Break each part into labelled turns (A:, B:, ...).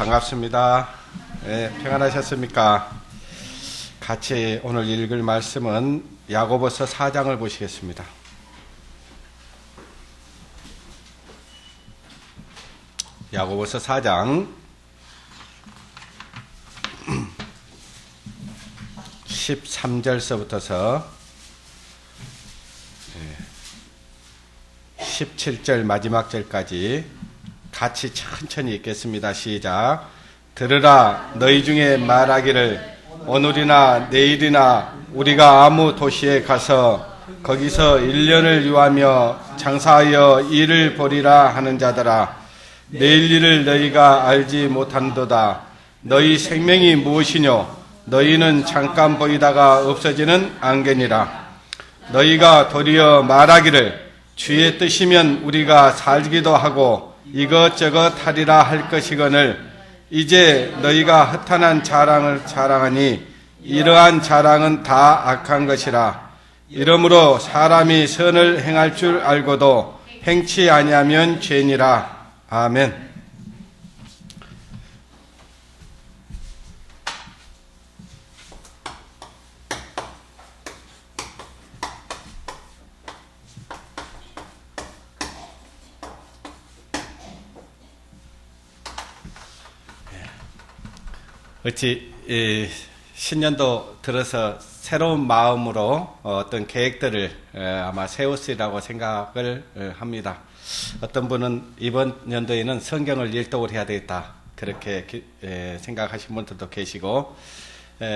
A: 반갑습니다. 네, 평안하셨습니까? 같이 오늘 읽을 말씀은 야고보서 4장을 보시겠습니다. 야고보서 4장 13절서부터서 17절 마지막 절까지 같이 천천히 읽겠습니다. 시작. 들으라. 너희 중에 말하기를 오늘이나 내일이나 우리가 아무 도시에 가서 거기서 1년을 유하며 장사하여 일을 벌이라 하는 자들아, 내일 일을 너희가 알지 못한도다. 너희 생명이 무엇이뇨? 너희는 잠깐 보이다가 없어지는 안개니라. 너희가 도리어 말하기를 주의 뜻이면 우리가 살기도 하고 이것저것 하리라 할 것이거늘 이제 너희가 허탄한 자랑을 자랑하니 이러한 자랑은 다 악한 것이라. 이러므로 사람이 선을 행할 줄 알고도 행치 아니하면 죄니라. 아멘. 어찌 신년도 들어서 새로운 마음으로 어떤 계획들을 아마 세웠으리라고 생각을 합니다. 어떤 분은 이번 연도에는 성경을 일독을 해야 되겠다 그렇게 생각하신 분들도 계시고,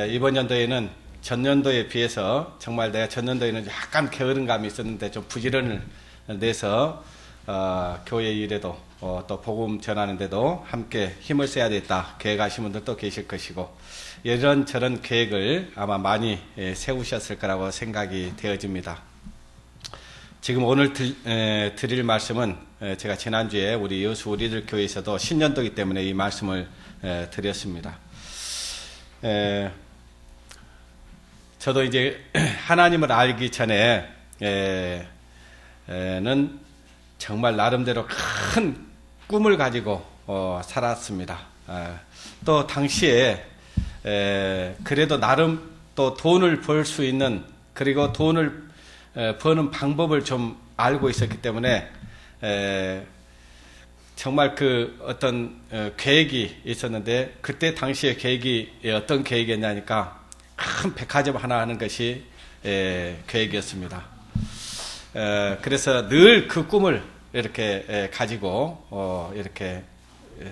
A: 이번 연도에는 전년도에 비해서 정말 내가 전년도에는 약간 게으른 감이 있었는데 좀 부지런을 내서 교회 일에도 또 복음 전하는데도 함께 힘을 써야 되겠다 계획하신 분들도 계실 것이고, 이런저런 계획을 아마 많이 세우셨을 거라고 생각이 되어집니다. 지금 오늘 드릴 말씀은 제가 지난주에 우리 여수 우리들 교회에서도 신년도이기 때문에 이 말씀을 드렸습니다. 저도 이제 하나님을 알기 전에 는 정말 나름대로 큰 꿈을 가지고 살았습니다. 또 당시에 그래도 나름 또 돈을 벌 수 있는, 그리고 돈을 버는 방법을 좀 알고 있었기 때문에 정말 그 어떤 계획이 있었는데, 그때 당시에 계획이 어떤 계획이었냐니까 큰 백화점 하나 하는 것이 계획이었습니다. 그래서 늘 그 꿈을 이렇게 가지고 이렇게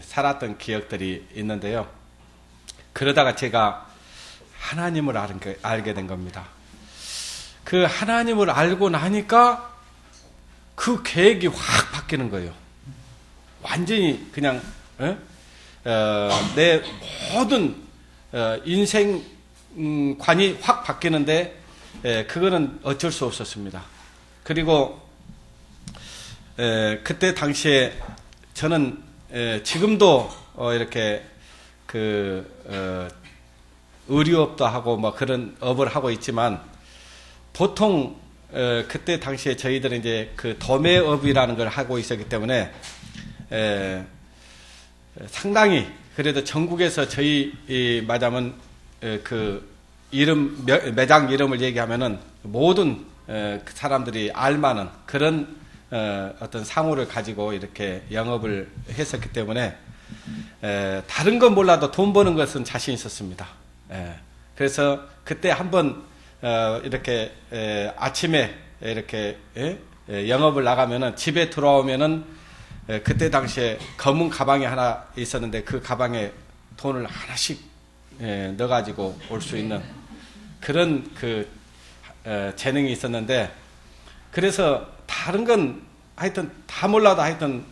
A: 살았던 기억들이 있는데요. 그러다가 제가 하나님을 알게 된 겁니다. 그 하나님을 알고 나니까 그 계획이 확 바뀌는 거예요. 완전히 그냥 내 모든 인생관이 확 바뀌는데 그거는 어쩔 수 없었습니다. 그리고 그때 당시에 저는 지금도 이렇게 의류업도 하고 뭐 그런 업을 하고 있지만, 보통 그때 당시에 저희들은 이제 그 도매업이라는 걸 하고 있었기 때문에 상당히 그래도 전국에서 저희 말하자면 그 이름 매장 이름을 얘기하면은 모든 사람들이 알만한 그런 어떤 상호를 가지고 이렇게 영업을 했었기 때문에 다른 건 몰라도 돈 버는 것은 자신 있었습니다. 그래서 그때 한번 이렇게 아침에 이렇게 영업을 나가면은 집에 들어오면은 그때 당시에 검은 가방이 하나 있었는데 그 가방에 돈을 하나씩 넣어가지고 올 수 있는 그런 그 재능이 있었는데, 그래서 다른 건 하여튼 다 몰라도 하여튼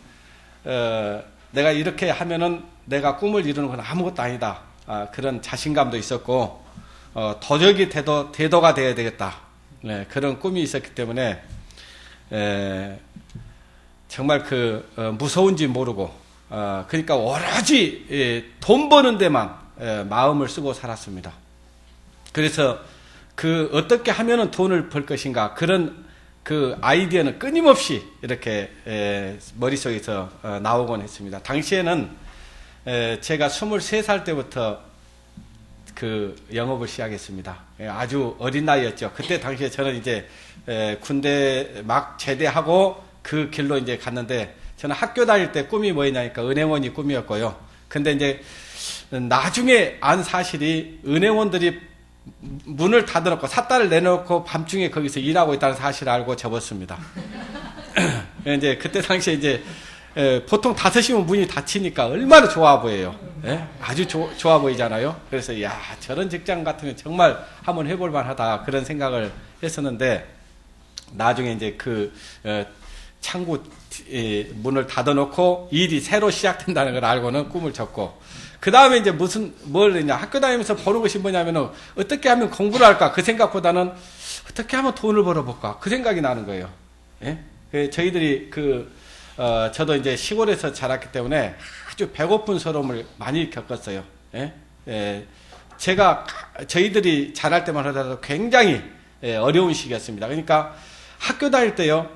A: 내가 이렇게 하면은 내가 꿈을 이루는 건 아무것도 아니다. 그런 자신감도 있었고, 도적이 대도가 되어야 되겠다. 그런 꿈이 있었기 때문에 정말 무서운지 모르고, 그러니까 오로지 돈 버는 데만 마음을 쓰고 살았습니다. 그래서 어떻게 하면은 돈을 벌 것인가, 그런 그 아이디어는 끊임없이 이렇게 머릿속에서 나오곤 했습니다. 당시에는 제가 23살 때부터 그 영업을 시작했습니다. 아주 어린 나이였죠. 그때 당시에 저는 이제 군대 막 제대하고 그 길로 이제 갔는데, 저는 학교 다닐 때 꿈이 뭐였냐니까 은행원이 꿈이었고요. 근데 이제 나중에 안 사실이 은행원들이 문을 닫아놓고 삿달을 내놓고 밤중에 거기서 일하고 있다는 사실을 알고 접었습니다. 이제 그때 당시에 이제 보통 5시면 문이 닫히니까 얼마나 좋아 보여요. 예? 아주 좋아 보이잖아요. 그래서 야, 저런 직장 같으면 정말 한번 해볼 만하다, 그런 생각을 했었는데, 나중에 이제 그 창구 문을 닫아놓고 일이 새로 시작된다는 걸 알고는 꿈을 졌고, 그 다음에 이제 뭘 했냐, 학교 다니면서 보는 것이 뭐냐면은 어떻게 하면 공부를 할까, 그 생각보다는 어떻게 하면 돈을 벌어볼까, 그 생각이 나는 거예요. 예? 저희들이 저도 이제 시골에서 자랐기 때문에 아주 배고픈 서러움을 많이 겪었어요. 예? 저희들이 자랄 때만 하더라도 굉장히 어려운 시기였습니다. 그러니까 학교 다닐 때요,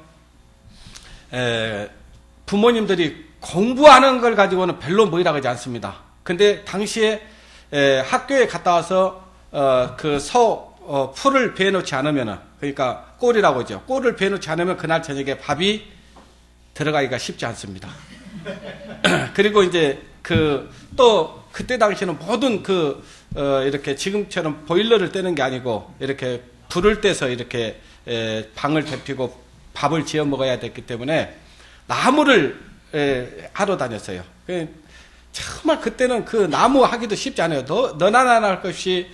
A: 부모님들이 공부하는 걸 가지고는 별로 뭐이라고 하지 않습니다. 근데 당시에 학교에 갔다 와서 풀을 베어놓지 않으면은, 그러니까 꼴이라고 하죠. 꼴을 베어놓지 않으면 그날 저녁에 밥이 들어가기가 쉽지 않습니다. 그리고 이제 또 그때 당시에는 모든 이렇게 지금처럼 보일러를 떼는 게 아니고 이렇게 불을 떼서 이렇게 방을 데피고 밥을 지어 먹어야 됐기 때문에 나무를 하러 다녔어요. 정말 그때는 그 나무 하기도 쉽지 않아요. 너나 나나 할 것 없이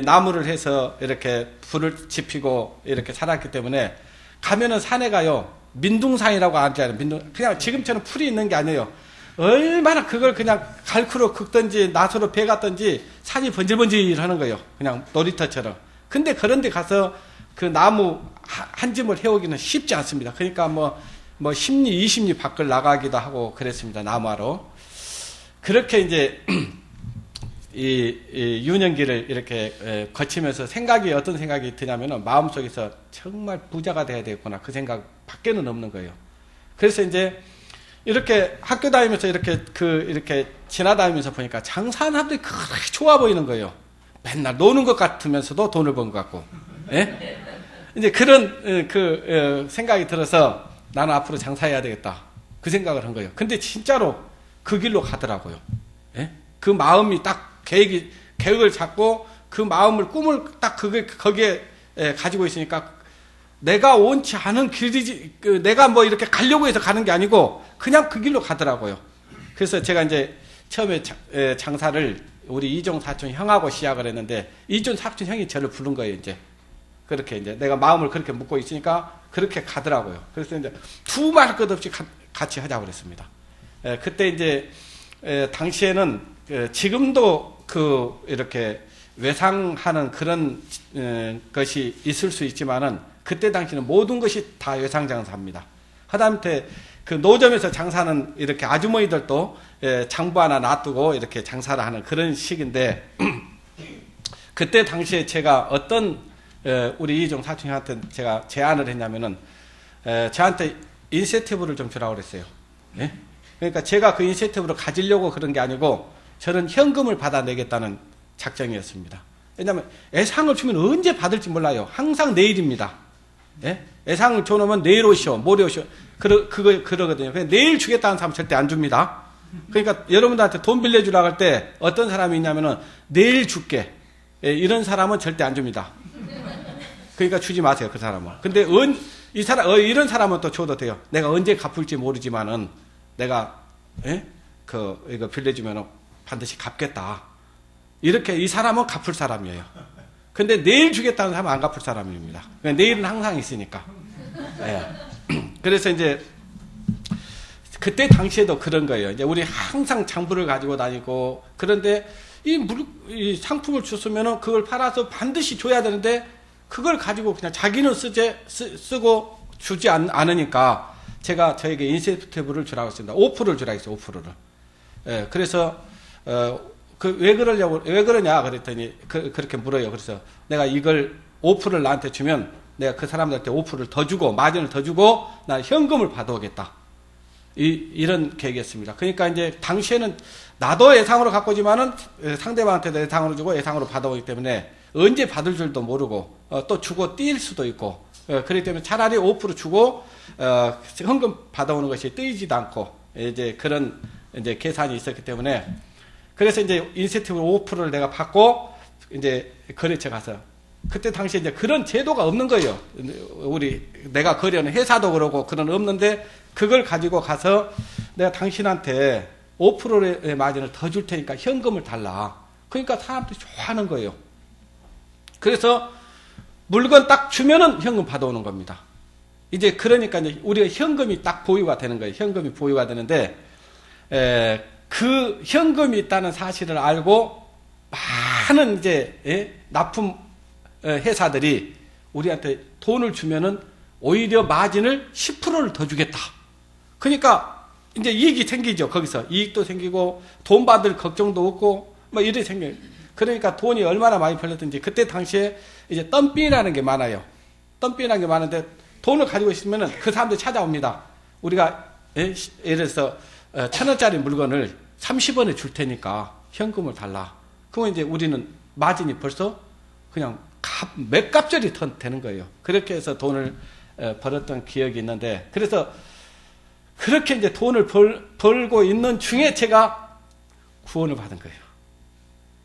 A: 나무를 해서 이렇게 불을 지피고 이렇게 살았기 때문에, 가면은 산에 가요. 민둥산이라고 하잖아요. 그냥 지금처럼 풀이 있는 게 아니에요. 얼마나 그걸 그냥 갈크로 긁든지 나소로 베갔든지 산이 번질번질 하는 거예요. 그냥 놀이터처럼. 근데 그런 데 가서 그 나무 한 짐을 해오기는 쉽지 않습니다. 그러니까 뭐 10리, 20리 밖을 나가기도 하고 그랬습니다. 나무하러. 그렇게 이제 이 유년기를 이렇게 거치면서 어떤 생각이 드냐면은, 마음속에서 정말 부자가 돼야 되겠구나, 그 생각 밖에는 없는 거예요. 그래서 이제 이렇게 학교 다니면서 이렇게 지나다니면서 보니까 장사하는 사람들이 그렇게 좋아 보이는 거예요. 맨날 노는 것 같으면서도 돈을 번 것 같고. 예? 이제 그런 생각이 들어서 나는 앞으로 장사해야 되겠다, 그 생각을 한 거예요. 근데 진짜로 그 길로 가더라고요. 예? 그 마음이 딱 계획을 잡고 그 마음을, 꿈을 딱 거기에 가지고 있으니까, 내가 원치 않은 길이지, 내가 뭐 이렇게 가려고 해서 가는 게 아니고 그냥 그 길로 가더라고요. 그래서 제가 이제 처음에 장사를 우리 이종 사촌 형하고 시작을 했는데, 이종 사촌 형이 저를 부른 거예요. 이제 그렇게 이제 내가 마음을 그렇게 먹고 있으니까 그렇게 가더라고요. 그래서 이제 두말 것 없이 같이 하자고 그랬습니다. 그때 이제 당시에는 지금도 이렇게 외상하는 그런 것이 있을 수 있지만은, 그때 당시는 모든 것이 다 외상 장사입니다. 하다못해 그 노점에서 장사하는 이렇게 아주머니들도 장부 하나 놔두고 이렇게 장사를 하는 그런 시기인데, 그때 당시에 제가 어떤 우리 이종 사촌한테 제가 제안을 했냐면은, 저한테 인센티브를 좀 주라고 그랬어요. 예? 그러니까 제가 그 인센티브를 가지려고 그런 게 아니고, 저는 현금을 받아내겠다는 작정이었습니다. 왜냐하면 애상을 주면 언제 받을지 몰라요. 항상 내일입니다. 예? 애상을 줘놓으면 내일 오시오, 모레 오시오, 그러거든요. 내일 주겠다는 사람 절대 안 줍니다. 그러니까 여러분들한테 돈 빌려주라고 할 때 어떤 사람이 있냐면은, 내일 줄게, 이런 사람은 절대 안 줍니다. 그러니까 주지 마세요, 그 사람은. 근데 이런 사람은 또 줘도 돼요. 내가 언제 갚을지 모르지만은 내가 이거 빌려주면 반드시 갚겠다. 이렇게 이 사람은 갚을 사람이에요. 근데 내일 주겠다는 사람은 안 갚을 사람입니다. 내일은 항상 있으니까. 예. 그래서 이제 그때 당시에도 그런 거예요. 이제 우리 항상 장부를 가지고 다니고, 그런데 이 상품을 줬으면은 그걸 팔아서 반드시 줘야 되는데, 그걸 가지고 그냥 자기는 쓰고 주지 않으니까 제가 저에게 인센티브를 주라고 했습니다. 5%를 주라고 했어요. 5%를. 예, 그래서 왜 그러냐 그랬더니 그렇게 물어요. 그래서 내가 이걸 5%를 나한테 주면 내가 그 사람들한테 5%를 더 주고, 마진을 더 주고 난 현금을 받아오겠다. 이런 계획이었습니다. 그러니까 이제 당시에는 나도 예상으로 갖고 오지만은 상대방한테도 예상으로 주고 예상으로 받아오기 때문에 언제 받을 줄도 모르고 또 주고 뛸 수도 있고 그렇기 때문에 차라리 5% 주고 현금 받아오는 것이 뜨이지도 않고 이제 그런 이제 계산이 있었기 때문에 그래서 이제 인센티브 5%를 내가 받고 이제 거래처 가서 그때 당시에 이제 그런 제도가 없는 거예요. 내가 거래하는 회사도 그러고 그런 없는데 그걸 가지고 가서 내가 당신한테 5%의 마진을 더 줄 테니까 현금을 달라. 그러니까 사람들이 좋아하는 거예요. 그래서 물건 딱 주면은 현금 받아오는 겁니다. 이제 그러니까 이제 우리가 현금이 딱 보유가 되는 거예요. 현금이 보유가 되는데 그 현금이 있다는 사실을 알고 많은 이제 납품 회사들이 우리한테 돈을 주면은 오히려 마진을 10%를 더 주겠다. 그러니까 이제 이익이 생기죠. 거기서 이익도 생기고 돈 받을 걱정도 없고 뭐 이래 생겨요. 그러니까 돈이 얼마나 많이 벌렸든지 그때 당시에 이제 덤핑이라는 게 많아요. 덤핑이라는 게 많은데 돈을 가지고 있으면은 그 사람들이 찾아옵니다. 우리가 예를 들어서 1,000원짜리 물건을 30원에 줄 테니까 현금을 달라. 그러면 이제 우리는 마진이 벌써 그냥 몇 값절이 되는 거예요. 그렇게 해서 돈을 벌었던 기억이 있는데, 그래서 그렇게 이제 돈을 벌고 있는 중에 제가 구원을 받은 거예요.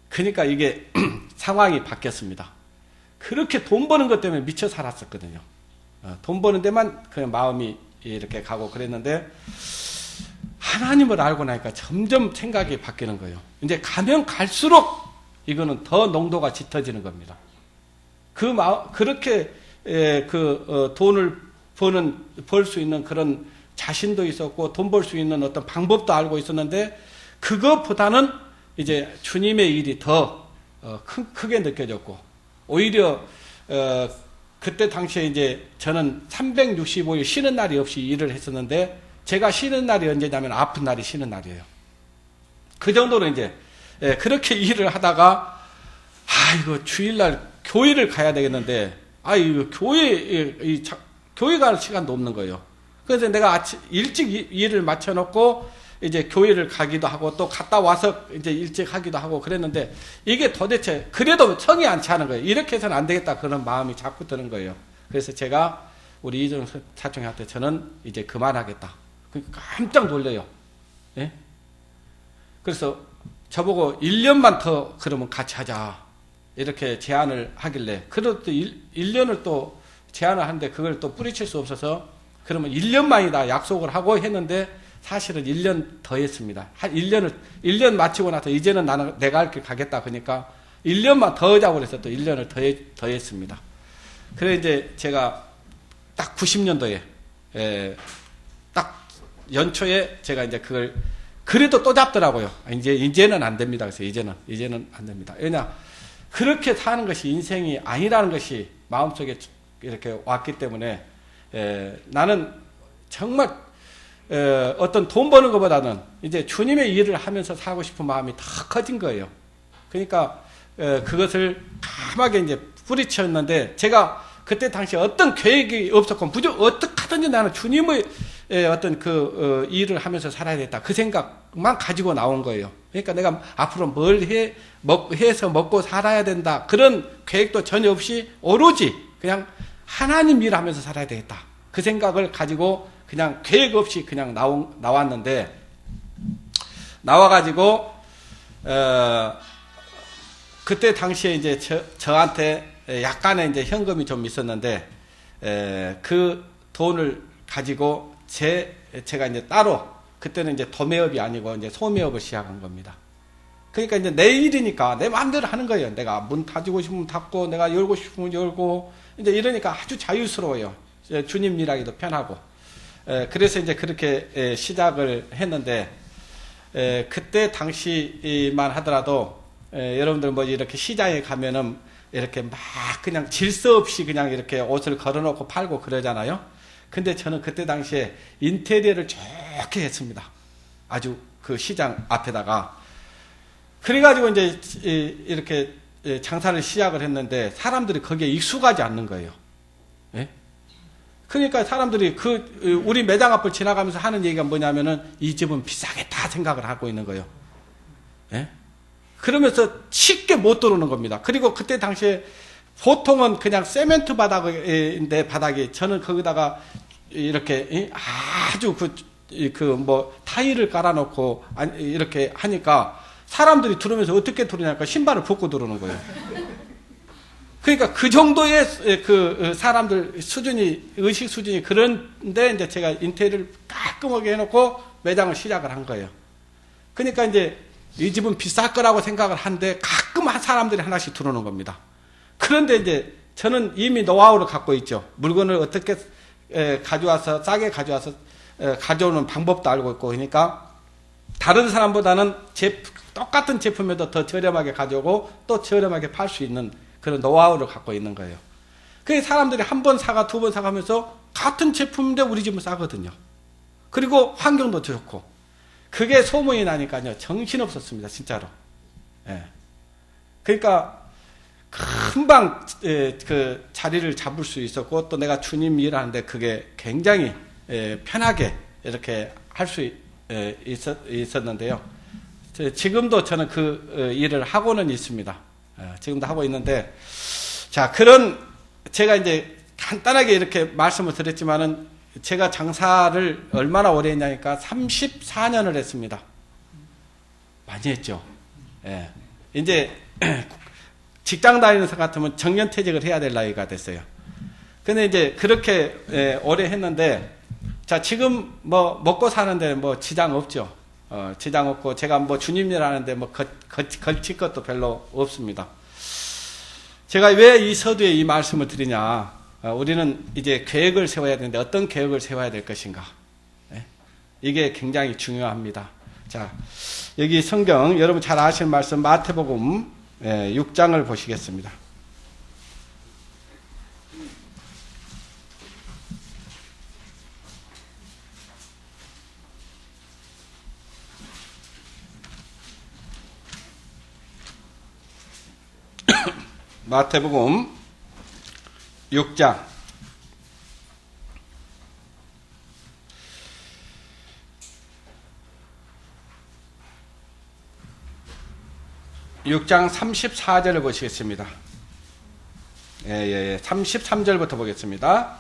A: 그러니까 이게 상황이 바뀌었습니다. 그렇게 돈 버는 것 때문에 미쳐 살았었거든요. 돈 버는 데만 그냥 마음이 이렇게 가고 그랬는데, 하나님을 알고 나니까 점점 생각이 바뀌는 거예요. 이제 가면 갈수록 이거는 더 농도가 짙어지는 겁니다. 그렇게 돈을 벌 수 있는 그런 자신도 있었고 돈 벌 수 있는 어떤 방법도 알고 있었는데, 그것보다는 이제 주님의 일이 더 크게 느껴졌고, 오히려 그때 당시에 이제 저는 365일 쉬는 날이 없이 일을 했었는데, 제가 쉬는 날이 언제냐면 아픈 날이 쉬는 날이에요. 그 정도로 이제 그렇게 일을 하다가 이거 주일날 교회를 가야 되겠는데, 이거 교회 갈 시간도 없는 거예요. 그래서 내가 일찍 일을 마쳐놓고 이제 교회를 가기도 하고 또 갔다 와서 이제 일찍 하기도 하고 그랬는데, 이게 도대체 그래도 성이 안 차는 거예요. 이렇게 해서는 안 되겠다 그런 마음이 자꾸 드는 거예요. 그래서 제가 우리 이정 사총한테 저는 이제 그만하겠다. 그러니까 깜짝 놀래요. 예? 그래서 저보고 1년만 더 그러면 같이 하자 이렇게 제안을 하길래, 그래도 또 1년을 또 제안을 하는데 그걸 또 뿌리칠 수 없어서 그러면 1년만이다 약속을 하고 했는데, 사실은 1년 더 했습니다. 한 1년 마치고 나서 이제는 나는 내가 할 길 가겠다. 그러니까 1년만 더 하자고 그래서 또 1년을 더 했습니다. 그래 이제 제가 딱 90년도에 딱 연초에 제가 이제 그걸 그래도 또 잡더라고요. 이제는 안 됩니다. 그래서 이제는 안 됩니다. 왜냐, 그렇게 사는 것이 인생이 아니라는 것이 마음속에 이렇게 왔기 때문에 나는 정말 어떤 돈 버는 것보다는 이제 주님의 일을 하면서 살고 싶은 마음이 더 커진 거예요. 그러니까 그것을 감하게 이제 뿌리쳤는데, 제가 그때 당시에 어떤 계획이 없었고 무조건 어떻게 하든지 나는 주님의 어떤 일을 하면서 살아야겠다 그 생각만 가지고 나온 거예요. 그러니까 내가 앞으로 뭘 해서 먹고 살아야 된다 그런 계획도 전혀 없이 오로지 그냥 하나님 일 하면서 살아야 되겠다 그 생각을 가지고 그냥 계획 없이 그냥 나왔는데, 나와가지고 그때 당시에 이제 저한테 약간의 이제 현금이 좀 있었는데, 그 돈을 가지고 제가 이제 따로, 그때는 이제 도매업이 아니고 이제 소매업을 시작한 겁니다. 그러니까 이제 내 일이니까 내 마음대로 하는 거예요. 내가 문 닫고 싶으면 닫고, 내가 열고 싶으면 열고, 이제 이러니까 아주 자유스러워요. 주님 일하기도 편하고. 그래서 이제 그렇게 시작을 했는데, 그때 당시만 하더라도 여러분들 뭐 이렇게 시장에 가면은 이렇게 막 그냥 질서 없이 그냥 이렇게 옷을 걸어놓고 팔고 그러잖아요. 근데 저는 그때 당시에 인테리어를 좋게 했습니다. 아주 그 시장 앞에다가. 그래가지고 이제 이렇게 장사를 시작을 했는데, 사람들이 거기에 익숙하지 않는 거예요. 예? 그러니까 사람들이 우리 매장 앞을 지나가면서 하는 얘기가 뭐냐면은 이 집은 비싸겠다 생각을 하고 있는 거예요. 예? 그러면서 쉽게 못 들어오는 겁니다. 그리고 그때 당시에 보통은 그냥 세멘트 바닥인데 바닥이 저는 거기다가 이렇게 아주 타일을 깔아놓고 이렇게 하니까 사람들이 들어오면서 어떻게 들어오냐니까 신발을 벗고 들어오는 거예요. 그러니까 그 정도의 사람들 의식 수준이 그런데 이제 제가 인테리어를 깔끔하게 해놓고 매장을 시작을 한 거예요. 그러니까 이제 이 집은 비쌀 거라고 생각을 하는데 가끔 사람들이 하나씩 들어오는 겁니다. 그런데 이제 저는 이미 노하우를 갖고 있죠. 물건을 어떻게 가져와서 싸게 가져와서 가져오는 방법도 알고 있고 그러니까 다른 사람보다는 똑같은 제품에도 더 저렴하게 가져오고 또 저렴하게 팔 수 있는 그런 노하우를 갖고 있는 거예요. 그래서 사람들이 한 번 사가 두 번 사가면서 같은 제품인데 우리 집은 싸거든요. 그리고 환경도 좋고 그게 소문이 나니까요 정신없었습니다. 진짜로. 예. 그러니까 금방 그 자리를 잡을 수 있었고 또 내가 주님 일하는데 그게 굉장히 편하게 이렇게 할 수 있었는데요. 지금도 저는 그 일을 하고는 있습니다. 지금도 하고 있는데 자 제가 이제 간단하게 이렇게 말씀을 드렸지만은 제가 장사를 얼마나 오래 했냐니까 34년을 했습니다. 많이 했죠. 예. 이제 직장 다니는 사람 같으면 정년퇴직을 해야 될 나이가 됐어요. 근데 이제 그렇게 오래 했는데 자 지금 뭐 먹고 사는데 뭐 지장 없죠. 지장 없고 제가 뭐 주님 일 하는데 뭐 걸칠 것도 별로 없습니다. 제가 왜 이 서두에 이 말씀을 드리냐. 우리는 이제 계획을 세워야 되는데 어떤 계획을 세워야 될 것인가. 이게 굉장히 중요합니다. 자, 여기 성경 여러분 잘 아시는 말씀 마태복음 6장을 보시겠습니다. 마태복음 6장 34절을 보시겠습니다. 33절부터 보겠습니다.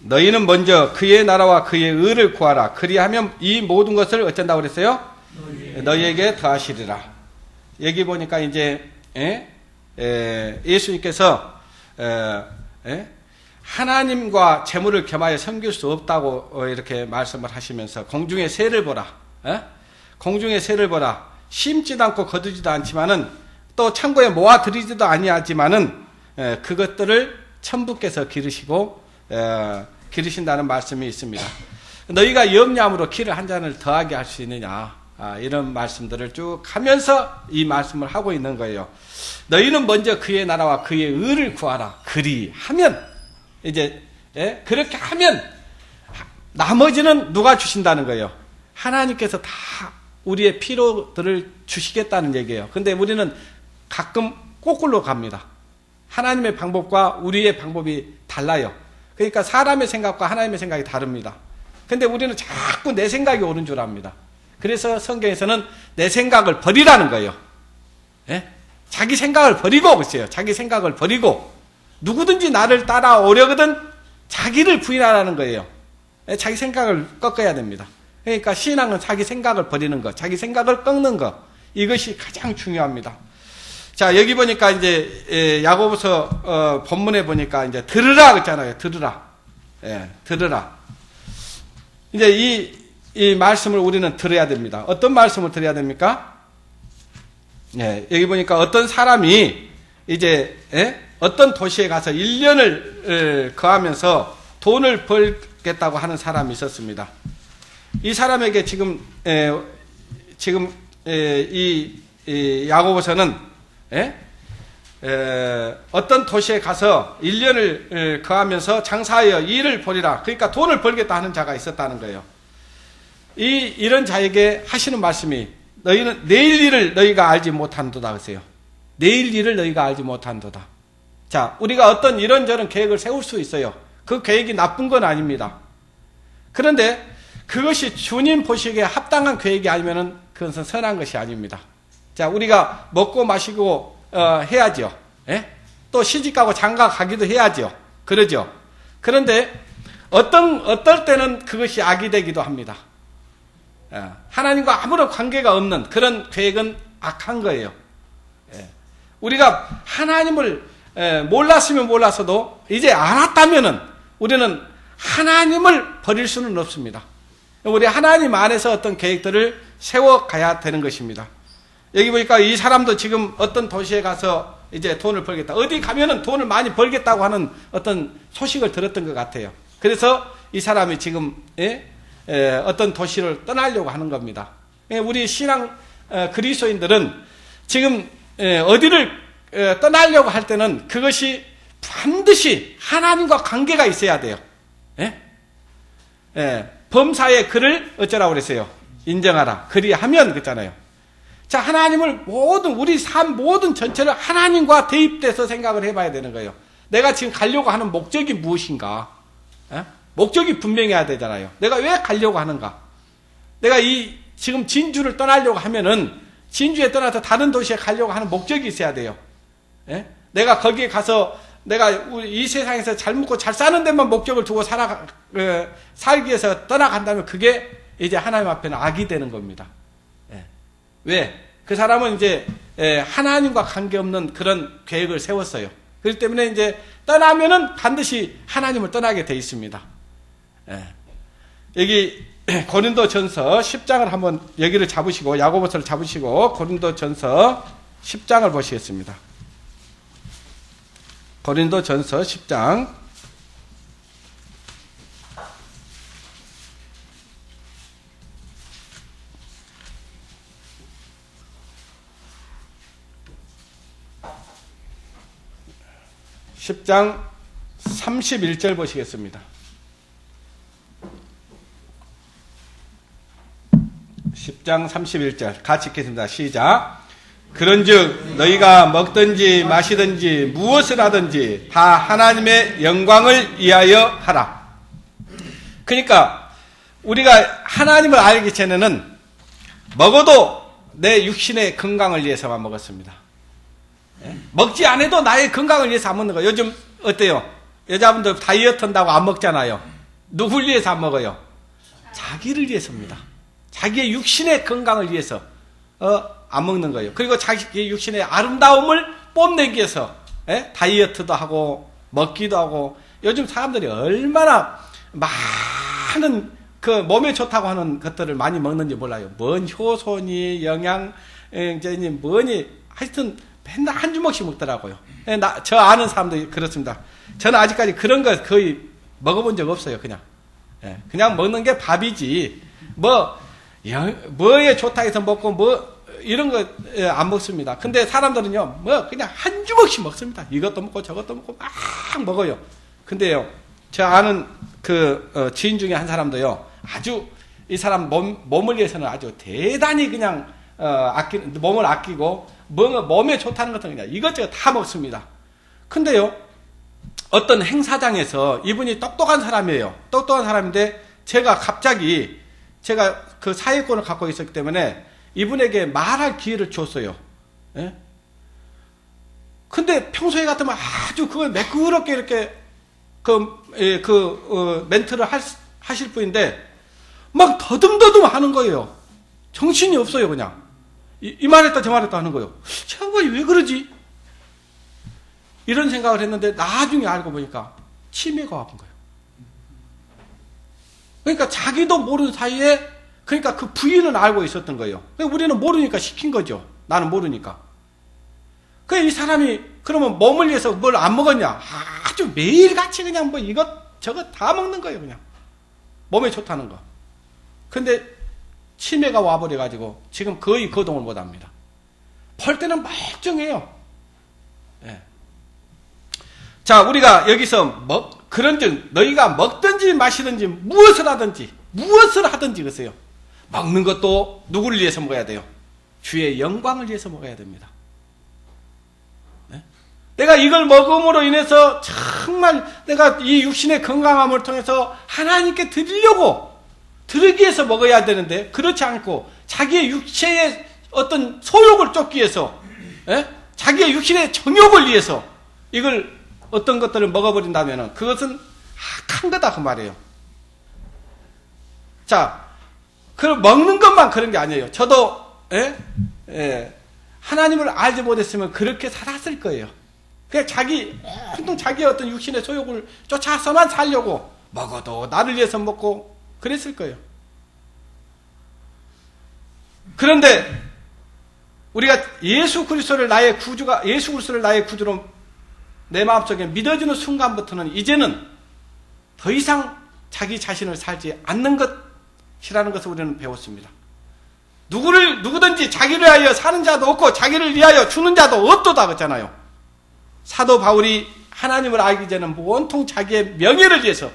A: 너희는 먼저 그의 나라와 그의 의를 구하라. 그리하면 이 모든 것을 어쩐다고 그랬어요? 너희에게 더하시리라. 여기 보니까 이제 예수님께서 하나님과 재물을 겸하여 섬길 수 없다고 이렇게 말씀을 하시면서 공중의 새를 보라. 공중의 새를 보라. 심지도 않고 거두지도 않지만은 또 창고에 모아들이지도 아니하지만은 그것들을 천부께서 기르시고 기르신다는 말씀이 있습니다. 너희가 염려함으로 키를 한 잔을 더하게 할 수 있느냐. 이런 말씀들을 쭉 하면서 이 말씀을 하고 있는 거예요. 너희는 먼저 그의 나라와 그의 의를 구하라. 그리하면 이제 그렇게 하면 나머지는 누가 주신다는 거예요? 하나님께서 다 우리의 필요들을 주시겠다는 얘기예요. 근데 우리는 가끔 거꾸로 갑니다. 하나님의 방법과 우리의 방법이 달라요. 그러니까 사람의 생각과 하나님의 생각이 다릅니다. 근데 우리는 자꾸 내 생각이 옳은 줄 압니다. 그래서 성경에서는 내 생각을 버리라는 거예요. 자기 생각을 버리고 그랬어요. 자기 생각을 버리고 누구든지 나를 따라오려거든 자기를 부인하라는 거예요. 자기 생각을 꺾어야 됩니다. 그러니까 신앙은 자기 생각을 버리는 것, 자기 생각을 꺾는 것, 이것이 가장 중요합니다. 자, 여기 보니까 이제 야고보서 본문에 보니까 이제 들으라 그랬잖아요. 들으라. 들으라. 이제 이 말씀을 우리는 들어야 됩니다. 어떤 말씀을 들어야 됩니까? 여기 보니까 어떤 사람이 이제 어떤 도시에 가서 1년을 거하면서 돈을 벌겠다고 하는 사람이 있었습니다. 이 사람에게 지금 이 야고보서는 어떤 도시에 가서 1년을 거하면서 장사하여 일을 벌이라. 그러니까 돈을 벌겠다 하는 자가 있었다는 거예요. 이런 자에게 하시는 말씀이 너희는 내일 일을 너희가 알지 못한도다 그러세요. 내일 일을 너희가 알지 못한도다. 자, 우리가 어떤 이런저런 계획을 세울 수 있어요. 그 계획이 나쁜 건 아닙니다. 그런데 그것이 주님 보시기에 합당한 계획이 아니면은 그것은 선한 것이 아닙니다. 자, 우리가 먹고 마시고 해야죠. 예? 또 시집가고 장가 가기도 해야죠. 그러죠. 그런데 어떨 때는 그것이 악이 되기도 합니다. 하나님과 아무런 관계가 없는 그런 계획은 악한 거예요. 우리가 하나님을 몰랐으면 몰랐어도 이제 알았다면은 우리는 하나님을 버릴 수는 없습니다. 우리 하나님 안에서 어떤 계획들을 세워가야 되는 것입니다. 여기 보니까 이 사람도 지금 어떤 도시에 가서 이제 돈을 벌겠다. 어디 가면은 돈을 많이 벌겠다고 하는 어떤 소식을 들었던 것 같아요. 그래서 이 사람이 지금 어떤 도시를 떠나려고 하는 겁니다. 우리 신앙 그리스도인들은 지금 어디를 떠나려고 할 때는 그것이 반드시 하나님과 관계가 있어야 돼요. 범사의 글을 어쩌라고 그랬어요? 인정하라. 그리하면 그랬잖아요. 자, 하나님을 우리 삶 모든 전체를 하나님과 대입돼서 생각을 해봐야 되는 거예요. 내가 지금 가려고 하는 목적이 무엇인가? 목적이 분명해야 되잖아요. 내가 왜 가려고 하는가? 내가 지금 진주를 떠나려고 하면은 진주에 떠나서 다른 도시에 가려고 하는 목적이 있어야 돼요. 내가 거기에 가서 내가 이 세상에서 잘 먹고 잘 사는 데만 목적을 두고 살기 위해서 떠나간다면 그게 이제 하나님 앞에는 악이 되는 겁니다. 왜? 그 사람은 이제 하나님과 관계없는 그런 계획을 세웠어요. 그렇기 때문에 이제 떠나면은 반드시 하나님을 떠나게 돼 있습니다. 여기 고린도전서 10장을 한번 여기를 잡으시고 야고보서를 잡으시고 고린도전서 10장을 보시겠습니다. 고린도전서 10장 10장 31절 보시겠습니다. 10장 31절 같이 읽겠습니다. 시작. 그런즉 너희가 먹든지 마시든지 무엇을 하든지 다 하나님의 영광을 위하여 하라. 그러니까 우리가 하나님을 알기 전에는 먹어도 내 육신의 건강을 위해서만 먹었습니다. 먹지 않아도 나의 건강을 위해서 안 먹는 거예요. 요즘 어때요? 여자분들 다이어트 한다고 안 먹잖아요. 누굴 위해서 안 먹어요? 자기를 위해서입니다. 자기의 육신의 건강을 위해서 안 먹는 거예요. 그리고 자기의 육신의 아름다움을 뽐내기 위해서 다이어트도 하고 먹기도 하고. 요즘 사람들이 얼마나 많은 그 몸에 좋다고 하는 것들을 많이 먹는지 몰라요. 뭔 효소니 영양제니 뭐니 하여튼 맨날 한 주먹씩 먹더라고요. 저 아는 사람도 그렇습니다. 저는 아직까지 그런 거 거의 먹어본 적 없어요. 그냥 먹는 게 밥이지 뭐에 좋다 해서 먹고 이런 거 안 먹습니다. 근데 사람들은요 그냥 한 주먹씩 먹습니다. 이것도 먹고 저것도 먹고 막 먹어요. 근데요 저 아는 지인 중에 한 사람도요 아주 이 사람 몸을 위해서는 아주 대단히 그냥 몸을 아끼고 몸에 좋다는 것은 그냥 이것저것 다 먹습니다. 근데요 어떤 행사장에서 이분이 똑똑한 사람이에요. 똑똑한 사람인데 제가 갑자기 그 사회권을 갖고 있었기 때문에 이분에게 말할 기회를 줬어요. 근데 평소에 같으면 아주 그걸 매끄럽게 이렇게 멘트를 하실 분인데 막 더듬더듬 하는 거예요. 정신이 없어요. 그냥 이 말했다 저 말했다 하는 거예요. 제가 왜 그러지? 이런 생각을 했는데 나중에 알고 보니까 치매가 와본 거예요. 그러니까 자기도 모르는 사이에 그러니까 그 부인은 알고 있었던 거예요. 우리는 모르니까 시킨 거죠. 나는 모르니까. 이 사람이 그러면 몸을 위해서 뭘 안 먹었냐? 아주 매일같이 그냥 이것 저것 다 먹는 거예요. 그냥 몸에 좋다는 거. 근데 치매가 와버려가지고 지금 거의 거동을 못합니다. 볼 때는 멀쩡해요. 자, 우리가 여기서 그런즉 너희가 먹든지 마시든지 무엇을 하든지 그러세요. 먹는 것도 누구를 위해서 먹어야 돼요? 주의 영광을 위해서 먹어야 됩니다. 내가 이걸 먹음으로 인해서 정말 내가 이 육신의 건강함을 통해서 하나님께 드리기 위해서 먹어야 되는데, 그렇지 않고 자기의 육체의 어떤 소욕을 쫓기 위해서, 자기의 육신의 정욕을 위해서 이걸 어떤 것들을 먹어버린다면 그것은 악한 거다 그 말이에요. 자, 그 먹는 것만 그런 게 아니에요. 저도 하나님을 알지 못했으면 그렇게 살았을 거예요. 그냥 온통 자기의 어떤 육신의 소욕을 쫓아서만 살려고 먹어도 나를 위해서 먹고 그랬을 거예요. 그런데 우리가 예수 그리스도를 나의 구주로 내 마음속에 믿어주는 순간부터는 이제는 더 이상 자기 자신을 살지 않는 것이라는 것을 우리는 배웠습니다. 누구든지 자기를 위하여 사는 자도 없고 자기를 위하여 죽는 자도 없도다 그랬잖아요. 사도 바울이 하나님을 알기 전에는 온통 자기의 명예를 위해서,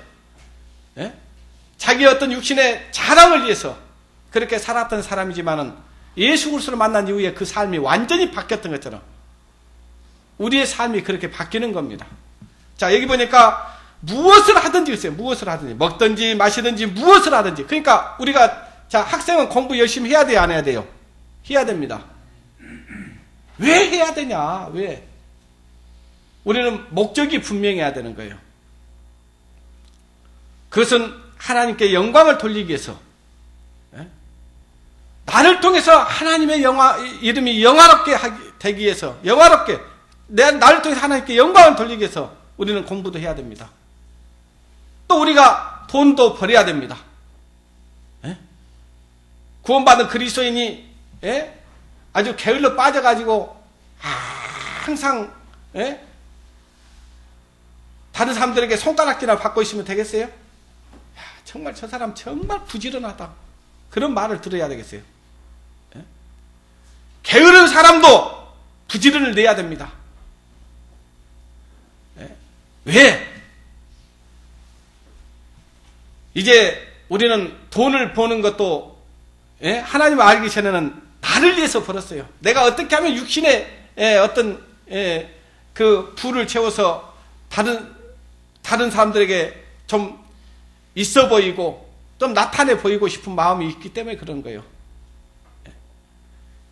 A: 자기의 어떤 육신의 자랑을 위해서 그렇게 살았던 사람이지만은 예수 그리스도를 만난 이후에 그 삶이 완전히 바뀌었던 것처럼 우리의 삶이 그렇게 바뀌는 겁니다. 자, 여기 보니까 무엇을 하든지 있어요. 무엇을 하든지. 먹든지 마시든지 무엇을 하든지. 그러니까 우리가, 자, 학생은 공부 열심히 해야 돼요? 안 해야 돼요? 해야 됩니다. 왜 해야 되냐? 왜? 우리는 목적이 분명해야 되는 거예요. 그것은 하나님께 영광을 돌리기 위해서, 나를 통해서 하나님의 이름이 영화롭게 되기 위해서, 나를 통해서 하나님께 영광을 돌리기 위해서 우리는 공부도 해야 됩니다. 또 우리가 돈도 벌어야 됩니다. 구원받은 그리스도인이 아주 게을러 빠져가지고 항상 다른 사람들에게 손가락질을 받고 있으면 되겠어요? 야, 정말 저 사람 정말 부지런하다, 그런 말을 들어야 되겠어요? 게으른 사람도 부지런을 내야 됩니다. 왜? 이제 우리는 돈을 버는 것도 하나님을 알기 전에는 나를 위해서 벌었어요. 내가 어떻게 하면 육신의 어떤 그 부를 채워서 다른 사람들에게 좀 있어 보이고 좀 나타내 보이고 싶은 마음이 있기 때문에 그런 거예요.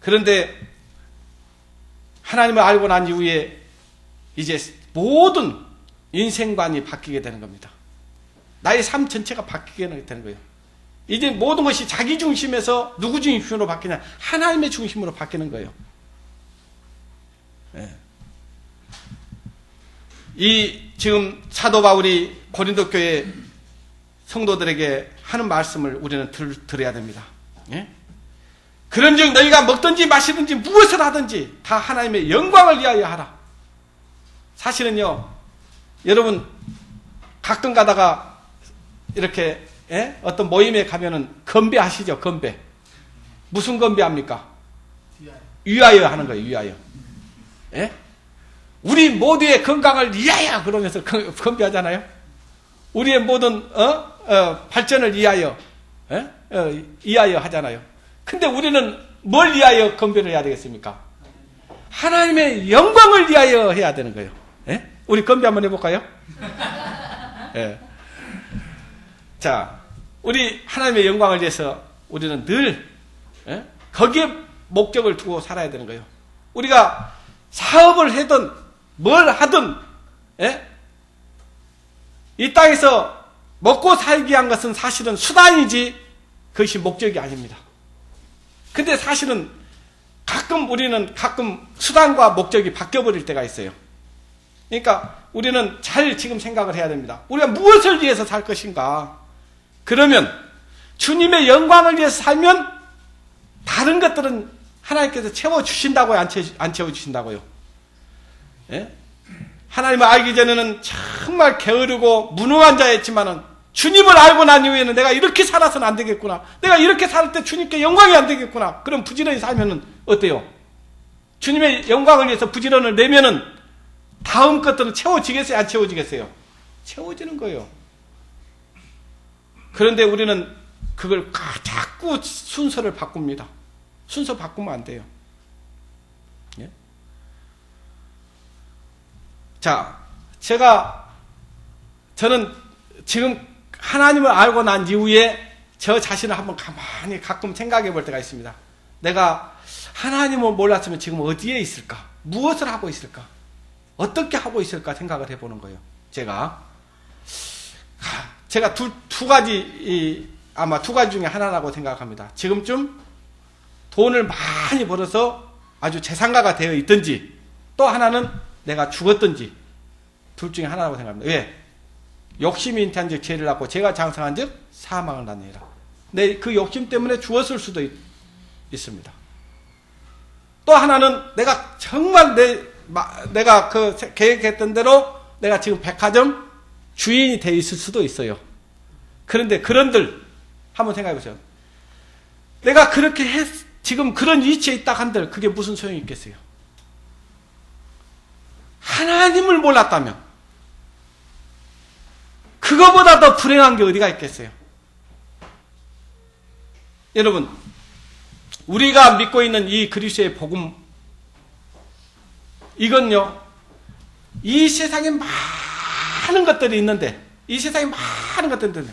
A: 그런데 하나님을 알고 난 이후에 이제 모든 인생관이 바뀌게 되는 겁니다. 나의 삶 전체가 바뀌게 되는 거예요. 이제 모든 것이 자기 중심에서 누구 중심으로 바뀌냐? 하나님의 중심으로 바뀌는 거예요. 이 지금 사도 바울이 고린도 교회 성도들에게 하는 말씀을 우리는 들어야 됩니다. 그런즉 너희가 먹든지 마시든지 무엇을 하든지 다 하나님의 영광을 위하여 하라. 사실은요, 여러분 가끔 가다가 이렇게 어떤 모임에 가면은 건배하시죠? 건배. 무슨 건배합니까? 위하여 하는 거예요. 위하여. 우리 모두의 건강을 위하여 그러면서 건배하잖아요. 우리의 모든 발전을 위하여 위하여 하잖아요. 근데 우리는 뭘 위하여 건배를 해야 되겠습니까? 하나님의 영광을 위하여 해야 되는 거예요. 우리 건배 한번 해볼까요? 자, 우리 하나님의 영광을 위해서 우리는 늘 거기에 목적을 두고 살아야 되는 거예요. 우리가 사업을 하든 뭘 하든 이 땅에서 먹고 살기 위한 것은 사실은 수단이지 그것이 목적이 아닙니다. 근데 사실은 우리는 가끔 수단과 목적이 바뀌어버릴 때가 있어요. 그러니까 우리는 잘 지금 생각을 해야 됩니다. 우리가 무엇을 위해서 살 것인가? 그러면 주님의 영광을 위해서 살면 다른 것들은 하나님께서 채워주신다고요? 안 채워주신다고요? 하나님을 알기 전에는 정말 게으르고 무능한 자였지만은 주님을 알고 난 이후에는 내가 이렇게 살아서는 안 되겠구나. 내가 이렇게 살 때 주님께 영광이 안 되겠구나. 그럼 부지런히 살면은 어때요? 주님의 영광을 위해서 부지런을 내면은 다음 것들은 채워지겠어요? 안 채워지겠어요? 채워지는 거예요. 그런데 우리는 그걸 자꾸 순서를 바꿉니다. 순서 바꾸면 안 돼요. 자, 저는 지금 하나님을 알고 난 이후에 저 자신을 한번 가만히 가끔 생각해 볼 때가 있습니다. 내가 하나님을 몰랐으면 지금 어디에 있을까? 무엇을 하고 있을까? 어떻게 하고 있을까 생각을 해보는 거예요. 제가 두 가지, 아마 두 가지 중에 하나라고 생각합니다. 지금쯤 돈을 많이 벌어서 아주 재산가가 되어 있든지, 또 하나는 내가 죽었든지, 둘 중에 하나라고 생각합니다. 왜? 욕심이 인태한 즉 죄를 낳고 죄가 장성한 즉 사망을 낳느니라. 그 욕심 때문에 죽었을 수도 있습니다. 또 하나는 내가 정말 내가 그 계획했던 대로 내가 지금 백화점 주인이 돼 있을 수도 있어요. 그런데 그런들 한번 생각해 보세요. 내가 그렇게 지금 그런 위치에 있다 한들 그게 무슨 소용이 있겠어요? 하나님을 몰랐다면 그거보다 더 불행한 게 어디가 있겠어요? 여러분, 우리가 믿고 있는 이 그리스도의 복음, 이건요, 이 세상에 많은 것들이 있는데, 이 세상에 많은 것들이 있는데,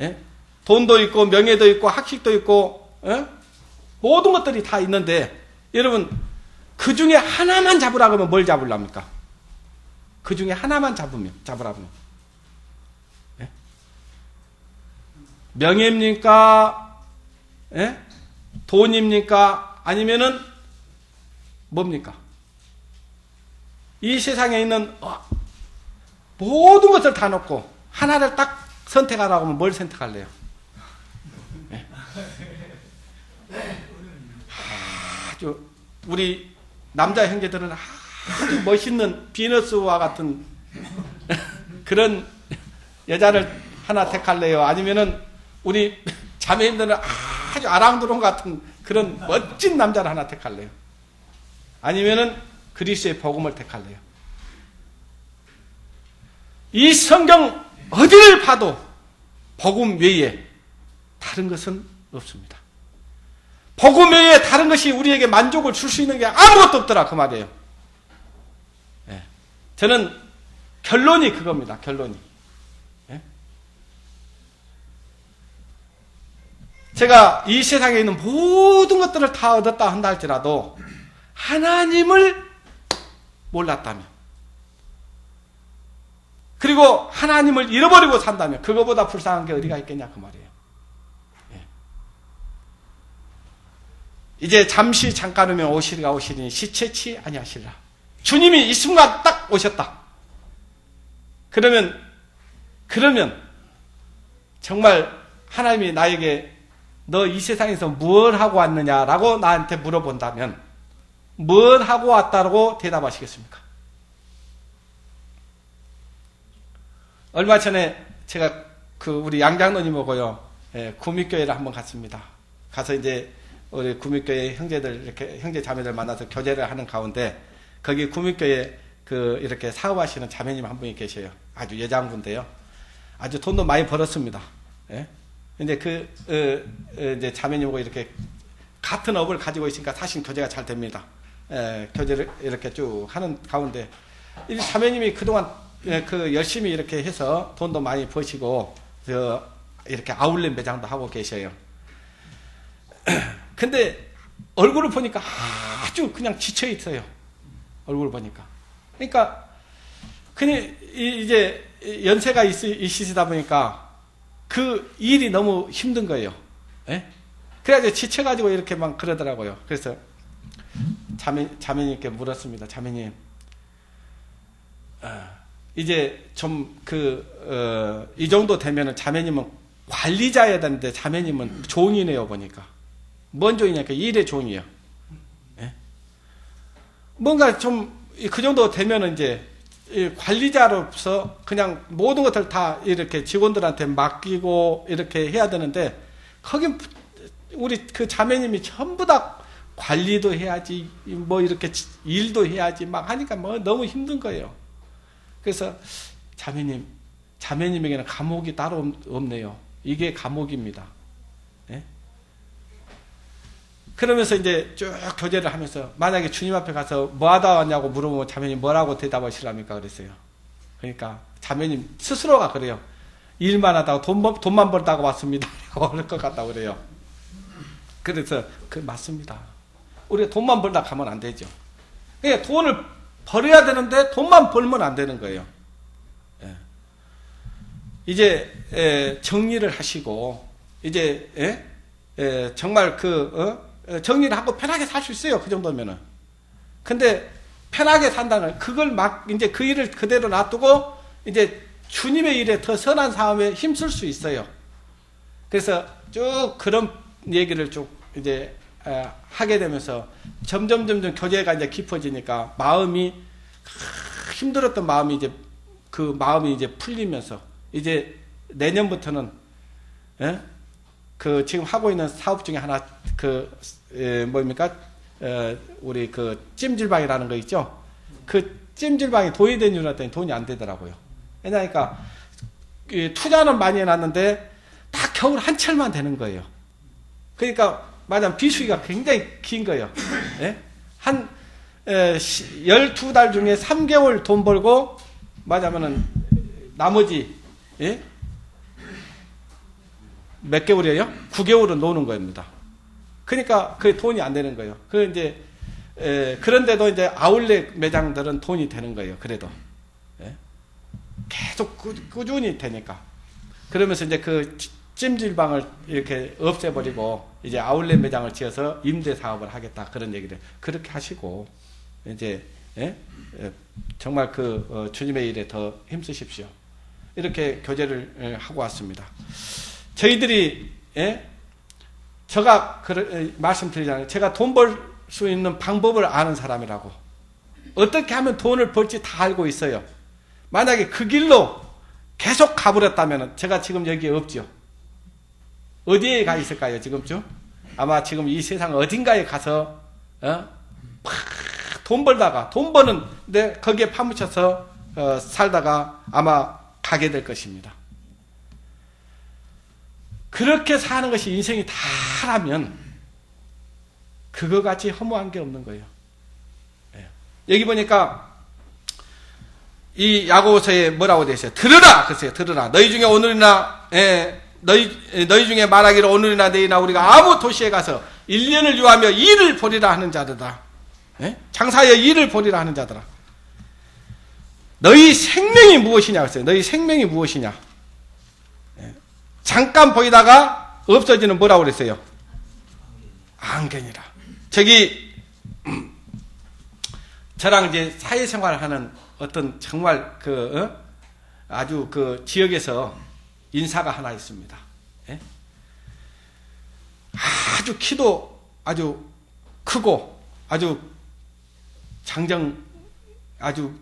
A: 예? 돈도 있고, 명예도 있고, 학식도 있고, 예? 모든 것들이 다 있는데, 여러분, 그 중에 하나만 잡으라고 하면 뭘 잡으랍니까? 그 중에 하나만 잡으라면. 예? 명예입니까? 예? 돈입니까? 아니면은 뭡니까? 이 세상에 있는 모든 것을 다 놓고 하나를 딱 선택하라고 하면 뭘 선택할래요? 예? 아주 우리 남자 형제들은 아주 멋있는 비너스와 같은 그런 여자를 하나 택할래요? 아니면은 우리 자매님들은 아주 아랑드론 같은 그런 멋진 남자를 하나 택할래요? 아니면은 그리스도의 복음을 택할래요? 이 성경 어디를 봐도 복음 외에 다른 것은 없습니다. 복음 외에 다른 것이 우리에게 만족을 줄 수 있는 게 아무것도 없더라 그 말이에요. 예. 저는 결론이 그겁니다. 결론이. 예? 제가 이 세상에 있는 모든 것들을 다 얻었다 한다 할지라도 하나님을 몰랐다면, 그리고 하나님을 잃어버리고 산다면 그거보다 불쌍한 게 어디가 있겠냐 그 말이에요. 예. 이제 잠시 잠깐 후면 오시리가 오시리니 시체치 아니하시리라. 주님이 이 순간 딱 오셨다. 그러면 정말 하나님이 나에게 너 이 세상에서 뭘 하고 왔느냐라고 나한테 물어본다면 뭘 하고 왔다고 대답하시겠습니까? 얼마 전에 제가 우리 양장로님하고요, 예, 구미교회를 한번 갔습니다. 가서 이제 우리 구미교회 형제들, 이렇게 형제 자매들 만나서 교제를 하는 가운데 거기 구미교회 이렇게 사업하시는 자매님 한 분이 계셔요. 아주 여장분인데요. 아주 돈도 많이 벌었습니다. 예? 근데 이제 자매님하고 이렇게 같은 업을 가지고 있으니까 사실 교제가 잘 됩니다. 예, 교제를 이렇게 쭉 하는 가운데 이 자매님이 그동안 열심히 이렇게 해서 돈도 많이 버시고 이렇게 아울렛 매장도 하고 계셔요. 근데 얼굴을 보니까 아주 그냥 지쳐 있어요. 얼굴을 보니까. 그러니까 그냥 이제 연세가 있으시다 보니까 그 일이 너무 힘든 거예요. 예? 그래가지고 지쳐가지고 이렇게 막 그러더라고요. 그래서 자매님께 물었습니다. 자매님, 이제 좀 이 정도 되면은 자매님은 관리자여야 되는데 자매님은 종이네요, 보니까. 뭔 종이냐니까 일의 종이에요. 예? 뭔가 좀 그 정도 되면은 이제 관리자로서 그냥 모든 것을 다 이렇게 직원들한테 맡기고 이렇게 해야 되는데, 거긴 우리 그 자매님이 전부 다 관리도 해야지, 뭐 이렇게 일도 해야지 막 하니까 뭐 너무 힘든 거예요. 그래서 자매님에게는 감옥이 따로 없네요. 이게 감옥입니다. 예? 그러면서 이제 쭉 교제를 하면서 만약에 주님 앞에 가서 뭐 하다 왔냐고 물어보면 자매님 뭐라고 대답하시랍니까? 그랬어요. 그러니까 자매님 스스로가 그래요. 일만 하다가 돈만 벌다가 왔습니다. 그럴 것 같다고 그래요. 그래서 맞습니다. 우리가 돈만 벌다 가면 안 되죠. 그러니까 돈을 벌어야 되는데 돈만 벌면 안 되는 거예요. 예. 이제 정리를 하시고 이제 정말 정리를 하고 편하게 살 수 있어요. 그 정도면은. 근데 편하게 산다는 그걸 막 이제 그 일을 그대로 놔두고 이제 주님의 일에 더 선한 삶에 힘쓸 수 있어요. 그래서 쭉 그런 얘기를 쭉 이제 하게 되면서 점점 교제가 이제 깊어지니까 마음이 힘들었던 마음이 이제 그 마음이 이제 풀리면서 이제 내년부터는 그 지금 하고 있는 사업 중에 하나 뭡니까 우리 그 찜질방이라는 거 있죠. 그 찜질방이 돈이 된 줄 알았더니 돈이 안 되더라고요. 왜냐니까 투자는 많이 해놨는데 딱 겨울 한철만 되는 거예요. 그러니까 말하자면 비수기가 굉장히 긴 거예요. 예? 한 12달 중에 3개월 돈 벌고 말하자면은 나머지 몇 개월이에요? 9개월은 노는 겁니다. 그러니까 그게 돈이 안 되는 거예요. 그런데도 이제 아울렛 매장들은 돈이 되는 거예요. 그래도 계속 꾸준히 되니까. 그러면서 이제 그 찜질방을 이렇게 없애버리고 이제 아울렛 매장을 지어서 임대 사업을 하겠다 그런 얘기를 그렇게 하시고 이제 정말 주님의 일에 더 힘쓰십시오. 이렇게 교제를 하고 왔습니다. 저희들이 제가 말씀드리잖아요. 제가 돈 벌 수 있는 방법을 아는 사람이라고. 어떻게 하면 돈을 벌지 다 알고 있어요. 만약에 그 길로 계속 가버렸다면 제가 지금 여기에 없죠. 어디에 가 있을까요, 지금쯤? 아마 지금 이 세상 어딘가에 가서, 돈 벌다가, 돈 버는데 거기에 파묻혀서, 살다가 아마 가게 될 것입니다. 그렇게 사는 것이 인생이 다라면, 그거 같이 허무한 게 없는 거예요. 여기 보니까, 이 야고보서에 뭐라고 되어 있어요? 들으라! 그랬어요. 들으라. 너희 중에 오늘이나, 너희 중에 말하기를 오늘이나 내일이나 우리가 아무 도시에 가서 1년을 유하며 일을 벌이라 하는 자들아. 장사하여 일을 벌이라 하는 자들아. 너희 생명이 무엇이냐 그랬어요. 너희 생명이 무엇이냐. 잠깐 보이다가 없어지는 뭐라고 그랬어요? 안개니라. 저기 저랑 이제 사회생활을 하는 어떤 정말 아주 지역에서 인사가 하나 있습니다. 아주 키도 아주 크고 아주 아주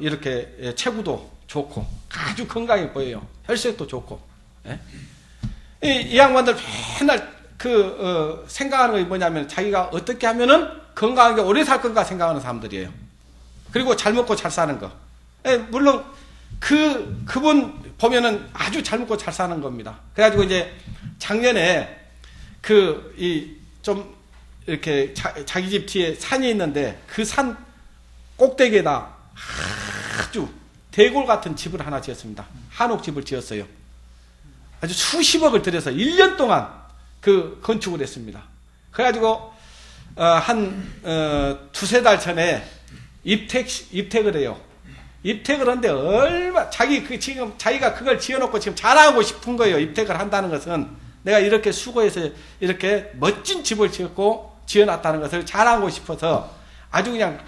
A: 이렇게 체구도 좋고 아주 건강해 보여요. 혈색도 좋고. 이 양반들 맨날 생각하는 게 뭐냐면 자기가 어떻게 하면은 건강하게 오래 살 건가 생각하는 사람들이에요. 그리고 잘 먹고 잘 사는 거. 물론 그분 보면은 아주 잘 먹고 잘 사는 겁니다. 그래가지고 이제 작년에 좀 이렇게 자기 집 뒤에 산이 있는데 그 산 꼭대기에다 아주 대골 같은 집을 하나 지었습니다. 한옥 집을 지었어요. 아주 수십억을 들여서 1년 동안 건축을 했습니다. 그래가지고 한 두세 달 전에 입택을 해요. 입택을 하는데 지금 자기가 그걸 지어놓고 지금 자랑하고 싶은 거예요. 입택을 한다는 것은 내가 이렇게 수고해서 이렇게 멋진 집을 지어놨다는 것을 자랑하고 싶어서 아주 그냥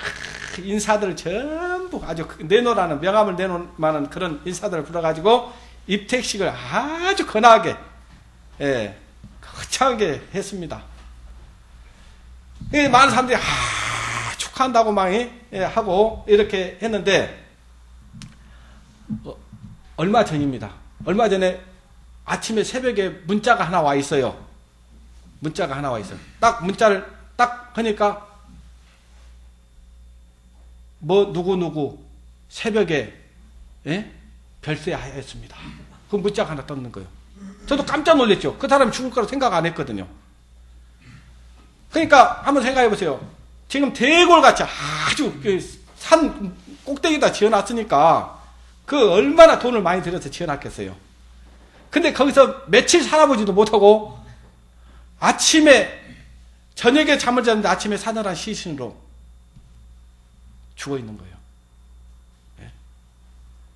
A: 인사들 전부 아주 내놓으라는 명함을 내놓으라는 그런 인사들을 불러가지고 입택식을 아주 거나하게 거창하게 했습니다. 많은 사람들이 축하한다고 막 하고 이렇게 했는데 얼마 전입니다. 얼마 전에 아침에 새벽에 문자가 하나 와 있어요. 문자가 하나 와 있어요. 딱 문자를 딱 하니까 누구 새벽에 별세하였습니다. 그 문자가 하나 떴는 거예요. 저도 깜짝 놀랐죠. 그 사람이 죽을 거라고 생각 안 했거든요. 그러니까 한번 생각해 보세요. 지금 대골같이 아주 산 꼭대기다 지어놨으니까 그 얼마나 돈을 많이 들여서 지어놨겠어요. 근데 거기서 며칠 살아보지도 못하고 아침에 저녁에 잠을 잤는데 아침에 사늘한 시신으로 죽어 있는 거예요. 예.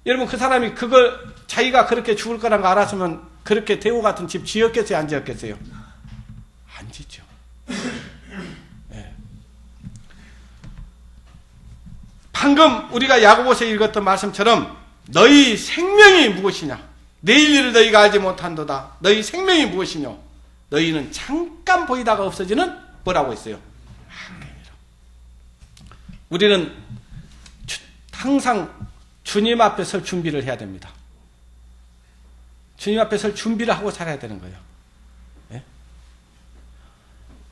A: 여러분 그 사람이 그걸 자기가 그렇게 죽을 거라는 거 알았으면 그렇게 대우 같은 집 지었겠어요, 안 지었겠어요? 안 짓죠. 예. 방금 우리가 야고보서에 읽었던 말씀처럼 너희 생명이 무엇이냐? 내일 일을 너희가 알지 못한도다. 너희 생명이 무엇이뇨? 너희는 잠깐 보이다가 없어지는 뭐라고 했어요? 한경이라. 우리는 항상 주님 앞에 설 준비를 해야 됩니다. 주님 앞에 설 준비를 하고 살아야 되는 거예요. 예?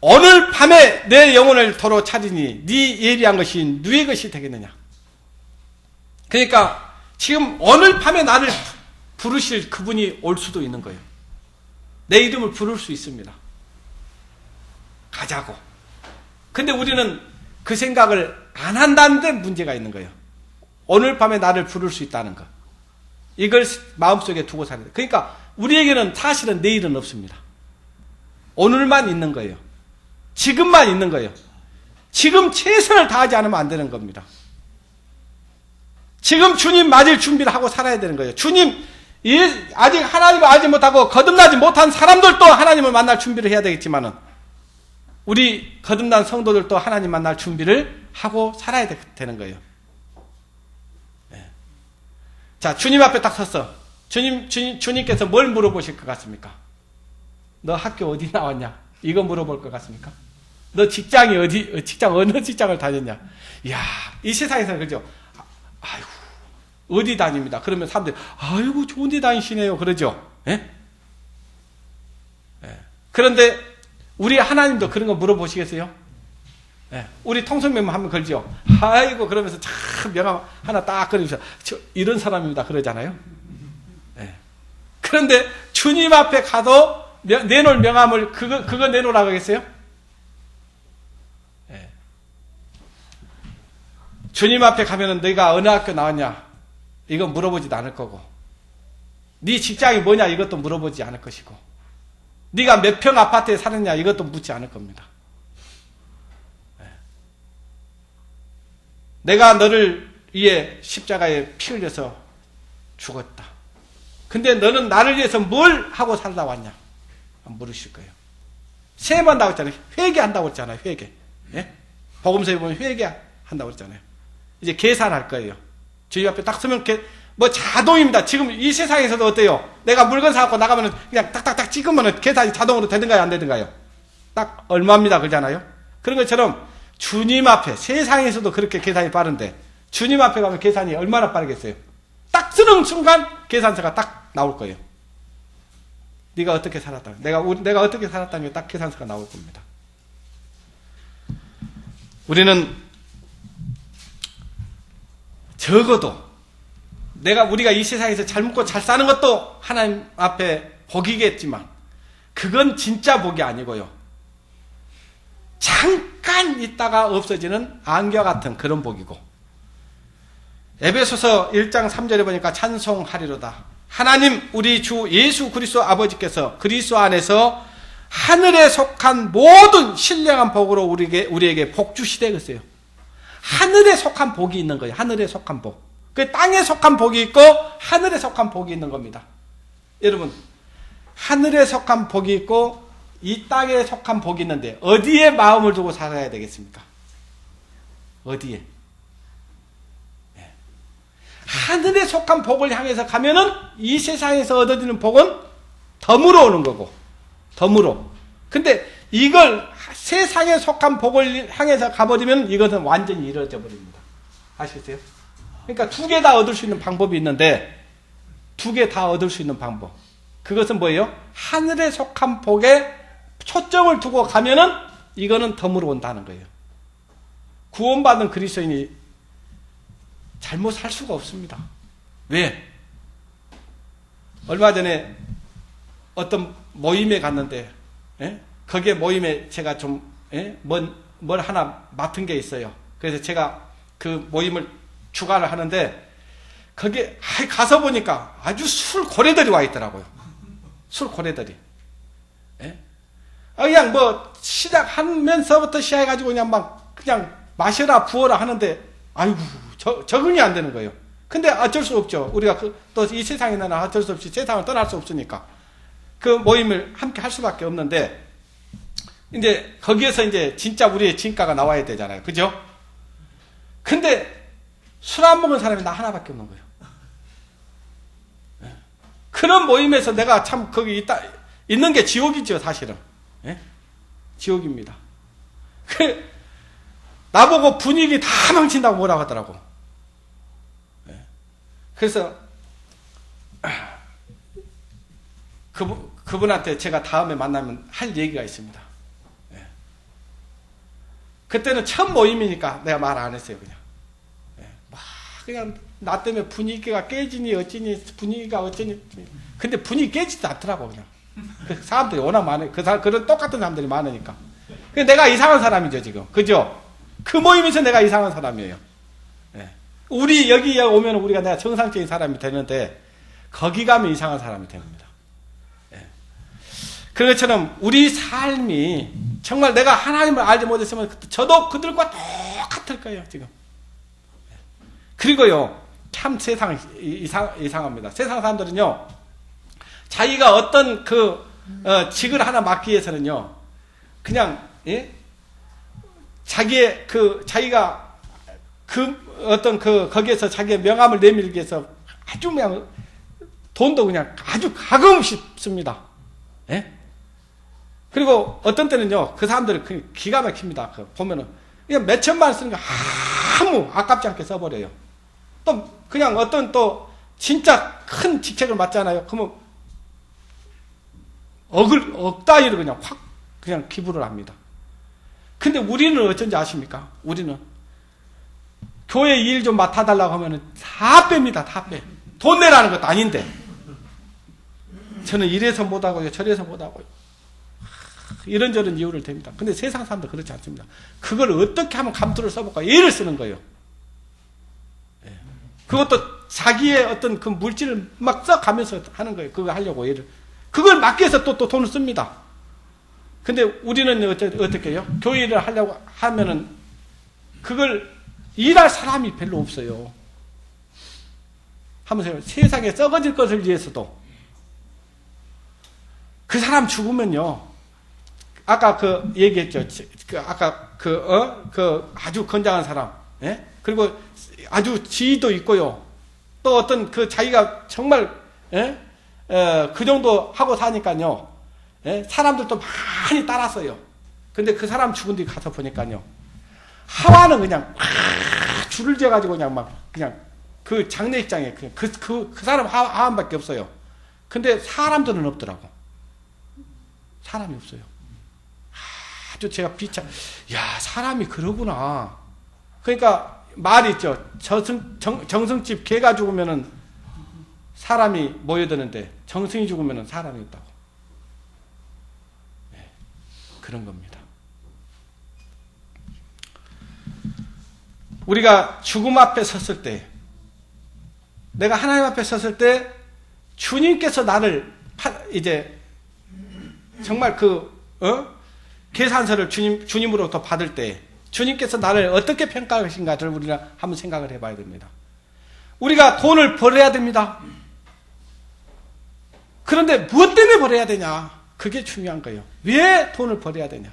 A: 오늘 밤에 내 영혼을 도로 찾으니 네 예리한 것이 누의 것이 되겠느냐? 그러니까 지금 오늘 밤에 나를 부르실 그분이 올 수도 있는 거예요. 내 이름을 부를 수 있습니다. 가자고. 근데 우리는 그 생각을 안 한다는 데 문제가 있는 거예요. 오늘 밤에 나를 부를 수 있다는 거. 이걸 마음속에 두고 살아야 돼요. 그러니까 우리에게는 사실은 내일은 없습니다. 오늘만 있는 거예요. 지금만 있는 거예요. 지금 최선을 다하지 않으면 안 되는 겁니다. 지금 주님 맞을 준비를 하고 살아야 되는 거예요. 주님, 아직 하나님을 알지 못하고 거듭나지 못한 사람들도 하나님을 만날 준비를 해야 되겠지만은 우리 거듭난 성도들도 하나님 만날 준비를 하고 살아야 되는 거예요. 네. 자, 주님 앞에 딱 섰어. 주님께서 뭘 물어보실 것 같습니까? 너 학교 어디 나왔냐? 이거 물어볼 것 같습니까? 너 직장이 어느 직장을 다녔냐? 이야, 이 세상에서는 그죠? 아이고, 어디 다닙니다. 그러면 사람들이, 아이고, 좋은 데 다니시네요. 그러죠? 예? 예. 그런데, 우리 하나님도 그런 거 물어보시겠어요? 예. 우리 통성명만 하면 걸죠? 아이고, 그러면서 참 명함 하나 딱 그리면서, 이런 사람입니다. 그러잖아요? 예. 그런데, 주님 앞에 가도 내놓을 명함을, 그거 내놓으라고 하겠어요? 예. 주님 앞에 가면은 너희가 어느 학교 나왔냐? 이건 물어보지도 않을 거고, 네 직장이 뭐냐 이것도 물어보지 않을 것이고, 네가 몇 평 아파트에 사느냐 이것도 묻지 않을 겁니다. 내가 너를 위해 십자가에 피 흘려서 죽었다. 근데 너는 나를 위해서 뭘 하고 살다 왔냐? 물으실 거예요. 3번 나오고 있잖아요. 회개한다고 했잖아요. 회개. 예? 복음서에 보면 회개한다고 했잖아요. 이제 계산할 거예요. 주님 앞에 딱 서면 뭐 자동입니다. 지금 이 세상에서도 어때요? 내가 물건 사갖고 나가면은 그냥 딱딱딱 찍으면은 계산이 자동으로 되든가요, 안 되든가요? 딱 얼마입니다. 그러잖아요? 그런 것처럼 주님 앞에, 세상에서도 그렇게 계산이 빠른데 주님 앞에 가면 계산이 얼마나 빠르겠어요? 딱 쓰는 순간 계산서가 딱 나올 거예요. 네가 어떻게 살았다. 내가 어떻게 살았다는 게 딱 계산서가 나올 겁니다. 우리는 적어도 우리가 이 세상에서 잘 먹고 잘 사는 것도 하나님 앞에 복이겠지만 그건 진짜 복이 아니고요. 잠깐 있다가 없어지는 안개 같은 그런 복이고, 에베소서 1장 3절에 보니까 찬송하리로다. 하나님 우리 주 예수 그리스도 아버지께서 그리스도 안에서 하늘에 속한 모든 신령한 복으로 우리에게 복 주시되 그랬어요. 하늘에 속한 복이 있는 거예요. 하늘에 속한 복. 그 땅에 속한 복이 있고 하늘에 속한 복이 있는 겁니다. 여러분, 하늘에 속한 복이 있고 이 땅에 속한 복이 있는데 어디에 마음을 두고 살아야 되겠습니까? 어디에? 네. 하늘에 속한 복을 향해서 가면은 이 세상에서 얻어지는 복은 덤으로 오는 거고, 덤으로. 근데 이걸 세상에 속한 복을 향해서 가버리면 이것은 완전히 이루어져 버립니다. 아시겠어요? 그러니까 2개 다 얻을 수 있는 방법이 있는데 2개 다 얻을 수 있는 방법. 그것은 뭐예요? 하늘에 속한 복에 초점을 두고 가면은 이거는 덤으로 온다는 거예요. 구원받은 그리스도인이 잘못 살 수가 없습니다. 왜? 얼마 전에 어떤 모임에 갔는데, 예? 거기에 모임에 제가 좀 예? 뭘 하나 맡은 게 있어요. 그래서 제가 그 모임을 주관을 하는데 거기에 가서 보니까 아주 술 고래들이 와 있더라고요. 술 고래들이. 예? 그냥 뭐 시작하면서부터 시작해가지고 그냥 마셔라 부어라 하는데 아이고 적응이 안 되는 거예요. 근데 어쩔 수 없죠. 우리가 또 이 세상에 나는 어쩔 수 없이 세상을 떠날 수 없으니까 그 모임을 함께 할 수밖에 없는데 이제 거기에서 이제 진짜 우리의 진가가 나와야 되잖아요. 그죠? 근데 술 안 먹은 사람이 나 하나밖에 없는 거예요. 그런 모임에서 내가 참 거기 있는 게 지옥이죠, 사실은. 예? 지옥입니다. 나보고 분위기 다 망친다고 뭐라고 하더라고. 예? 그래서 그분한테 제가 다음에 만나면 할 얘기가 있습니다. 예. 그때는 처음 모임이니까 내가 말 안 했어요, 그냥. 예. 막 그냥 나 때문에 분위기가 깨지니 어찌니 분위기가 어쩌니. 근데 분위기 깨지도 않더라고, 그냥. 그 사람들이 워낙 많아요. 그런 똑같은 사람들이 많으니까. 내가 이상한 사람이죠, 지금. 그죠? 그 모임에서 내가 이상한 사람이에요. 예. 우리 여기 오면 우리가 내가 정상적인 사람이 되는데 거기 가면 이상한 사람이 됩니다. 예. 그런 것처럼 우리 삶이 정말 내가 하나님을 알지 못했으면 저도 그들과 똑같을 거예요, 지금. 예. 그리고요, 참 세상 이상합니다. 세상 사람들은요, 자기가 어떤 직을 하나 맡기 위해서는요, 그냥, 예? 자기가 거기에서 자기의 명함을 내밀기 위해서 아주 그냥, 돈도 그냥 아주 가금없이 씁니다. 예? 그리고 어떤 때는요, 그 사람들이 그냥 기가 막힙니다. 보면은, 그냥 몇 천만 원 쓰는 거 아무 아깝지 않게 써버려요. 또, 그냥 어떤 진짜 큰 직책을 맡잖아요. 그러면, 억 단위로 그냥 기부를 합니다. 근데 우리는 어쩐지 아십니까? 우리는 교회 일 좀 맡아달라고 하면은 다 뺍니다. 다 빼. 돈 내라는 것도 아닌데. 저는 이래서 못하고요. 저래서 못하고요. 이런저런 이유를 댑니다. 근데 세상 사람들 그렇지 않습니다. 그걸 어떻게 하면 감투를 써볼까? 애를 쓰는 거예요. 그것도 자기의 어떤 그 물질을 막 써가면서 하는 거예요. 그거 하려고 애를. 그걸 막기 위해서 또 돈을 씁니다. 근데 우리는 어떻게 해요? 교회 일을 하려고 하면은 그걸 일할 사람이 별로 없어요. 한번 세상에 썩어질 것을 위해서도 그 사람 죽으면요. 아까 얘기했죠. 아까 아주 건장한 사람. 예? 그리고 아주 지위도 있고요. 또 어떤 자기가 정말, 예? 그 정도 하고 사니까요. 예? 사람들도 많이 따랐어요. 근데 그 사람 죽은 뒤 가서 보니까요. 하와는 그냥 줄을 재가지고 그냥 그 장례식장에 그 사람 하와밖에 없어요. 근데 사람들은 없더라고. 사람이 없어요. 아주 제가 야, 사람이 그러구나. 그러니까 말이 있죠. 정승집 개가 죽으면은 사람이 모여드는데 정승이 죽으면 사람이 없다고. 네, 그런 겁니다. 우리가 죽음 앞에 섰을 때, 내가 하나님 앞에 섰을 때 주님께서 나를 이제 정말 계산서를 주님으로부터 받을 때 주님께서 나를 어떻게 평가하신가를 우리가 한번 생각을 해봐야 됩니다. 우리가 돈을 벌어야 됩니다. 그런데 무엇 때문에 벌어야 되냐? 그게 중요한 거예요. 왜 돈을 벌어야 되냐?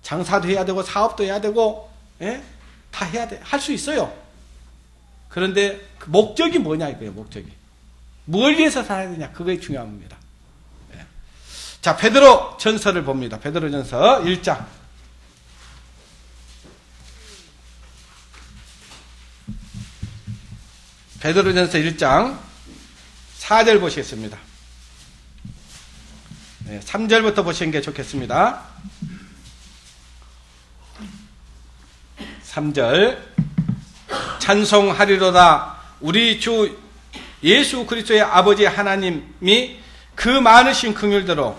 A: 장사도 해야 되고 사업도 해야 되고, 예? 다 해야 돼. 할 수 있어요. 그런데 그 목적이 뭐냐 이거예요. 목적이. 뭘 위해서 살아야 되냐? 그게 중요한 겁니다. 예. 자, 베드로 전서를 봅니다. 베드로 전서 1장. 베드로 전서 1장 4절 보시겠습니다. 네, 3절부터 보시는 게 좋겠습니다. 3절 찬송하리로다. 우리 주 예수 그리스도의 아버지 하나님이 그 많으신 긍휼대로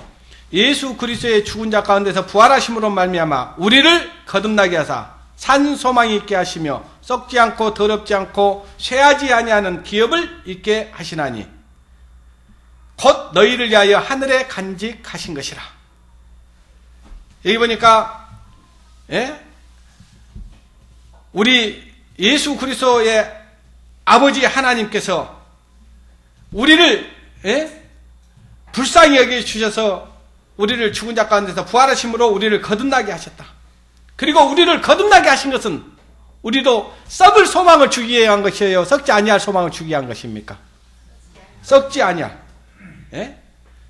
A: 예수 그리스도의 죽은 자 가운데서 부활하심으로 말미암아 우리를 거듭나게 하사 산 소망이 있게 하시며 썩지 않고 더럽지 않고 쇠하지 아니하는 기업을 있게 하시나니 곧 너희를 위하여 하늘에 간직하신 것이라. 여기 보니까 우리 예수 그리스도의 아버지 하나님께서 우리를 불쌍히 여겨주셔서 우리를 죽은 자 가운데서 부활하심으로 우리를 거듭나게 하셨다. 그리고 우리를 거듭나게 하신 것은 우리도 썩을 소망을 주기 위해 한 것이에요, 썩지 아니할 소망을 주기 위한 것입니까? 썩지 아니할,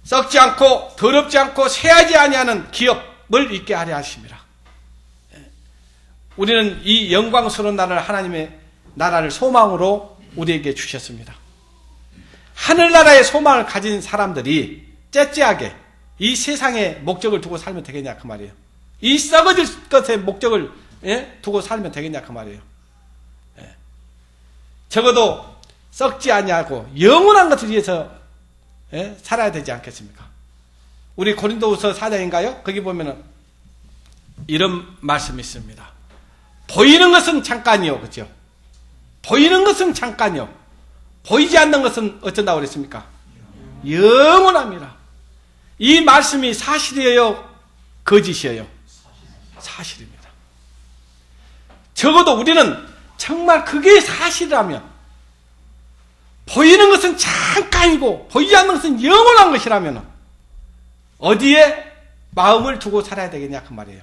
A: 썩지 않고 더럽지 않고 쇠하지 아니하는 기업을 있게 하려 하십니다. 우리는 이 영광스러운 나라를, 하나님의 나라를 소망으로 우리에게 주셨습니다. 하늘나라의 소망을 가진 사람들이 째째하게 이 세상에 목적을 두고 살면 되겠냐 그 말이에요. 이 썩어질 것에 목적을 두고 살면 되겠냐 그 말이에요. 적어도 썩지 아니하고 영원한 것을 위해서 살아야 되지 않겠습니까? 우리 고린도후서 4장인가요? 거기 보면은 이런 말씀이 있습니다. 보이는 것은 잠깐이요, 그죠? 보이는 것은 잠깐이요. 보이지 않는 것은 어쩐다고 그랬습니까? 영원합니다. 이 말씀이 사실이에요, 거짓이에요? 사실입니다. 적어도 우리는 정말 그게 사실이라면, 보이는 것은 잠깐이고 보이지 않는 것은 영원한 것이라면 어디에 마음을 두고 살아야 되겠냐 그 말이에요.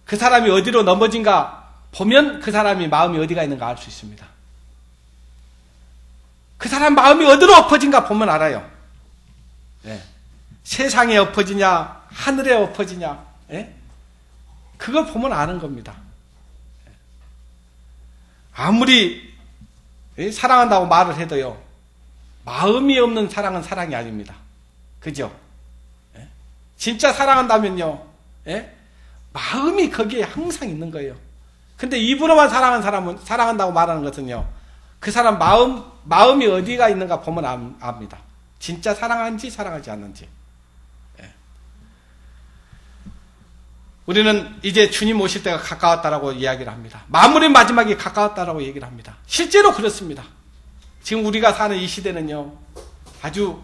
A: 그 사람이 어디로 넘어진가 보면 그 사람이 마음이 어디가 있는가 알 수 있습니다. 그 사람 마음이 어디로 엎어진가 보면 알아요. 세상에 엎어지냐 하늘에 엎어지냐, 그걸 보면 아는 겁니다. 아무리 사랑한다고 말을 해도요, 마음이 없는 사랑은 사랑이 아닙니다. 그죠? 진짜 사랑한다면요, 마음이 거기에 항상 있는 거예요. 근데 입으로만 사랑하는 사람은, 사랑한다고 말하는 것은요, 그 사람 마음이 어디가 있는가 보면 압니다. 진짜 사랑하는지 사랑하지 않는지. 우리는 이제 주님 오실 때가 가까웠다라고 이야기를 합니다. 만물의 마지막이 가까웠다라고 얘기를 합니다. 실제로 그렇습니다. 지금 우리가 사는 이 시대는요, 아주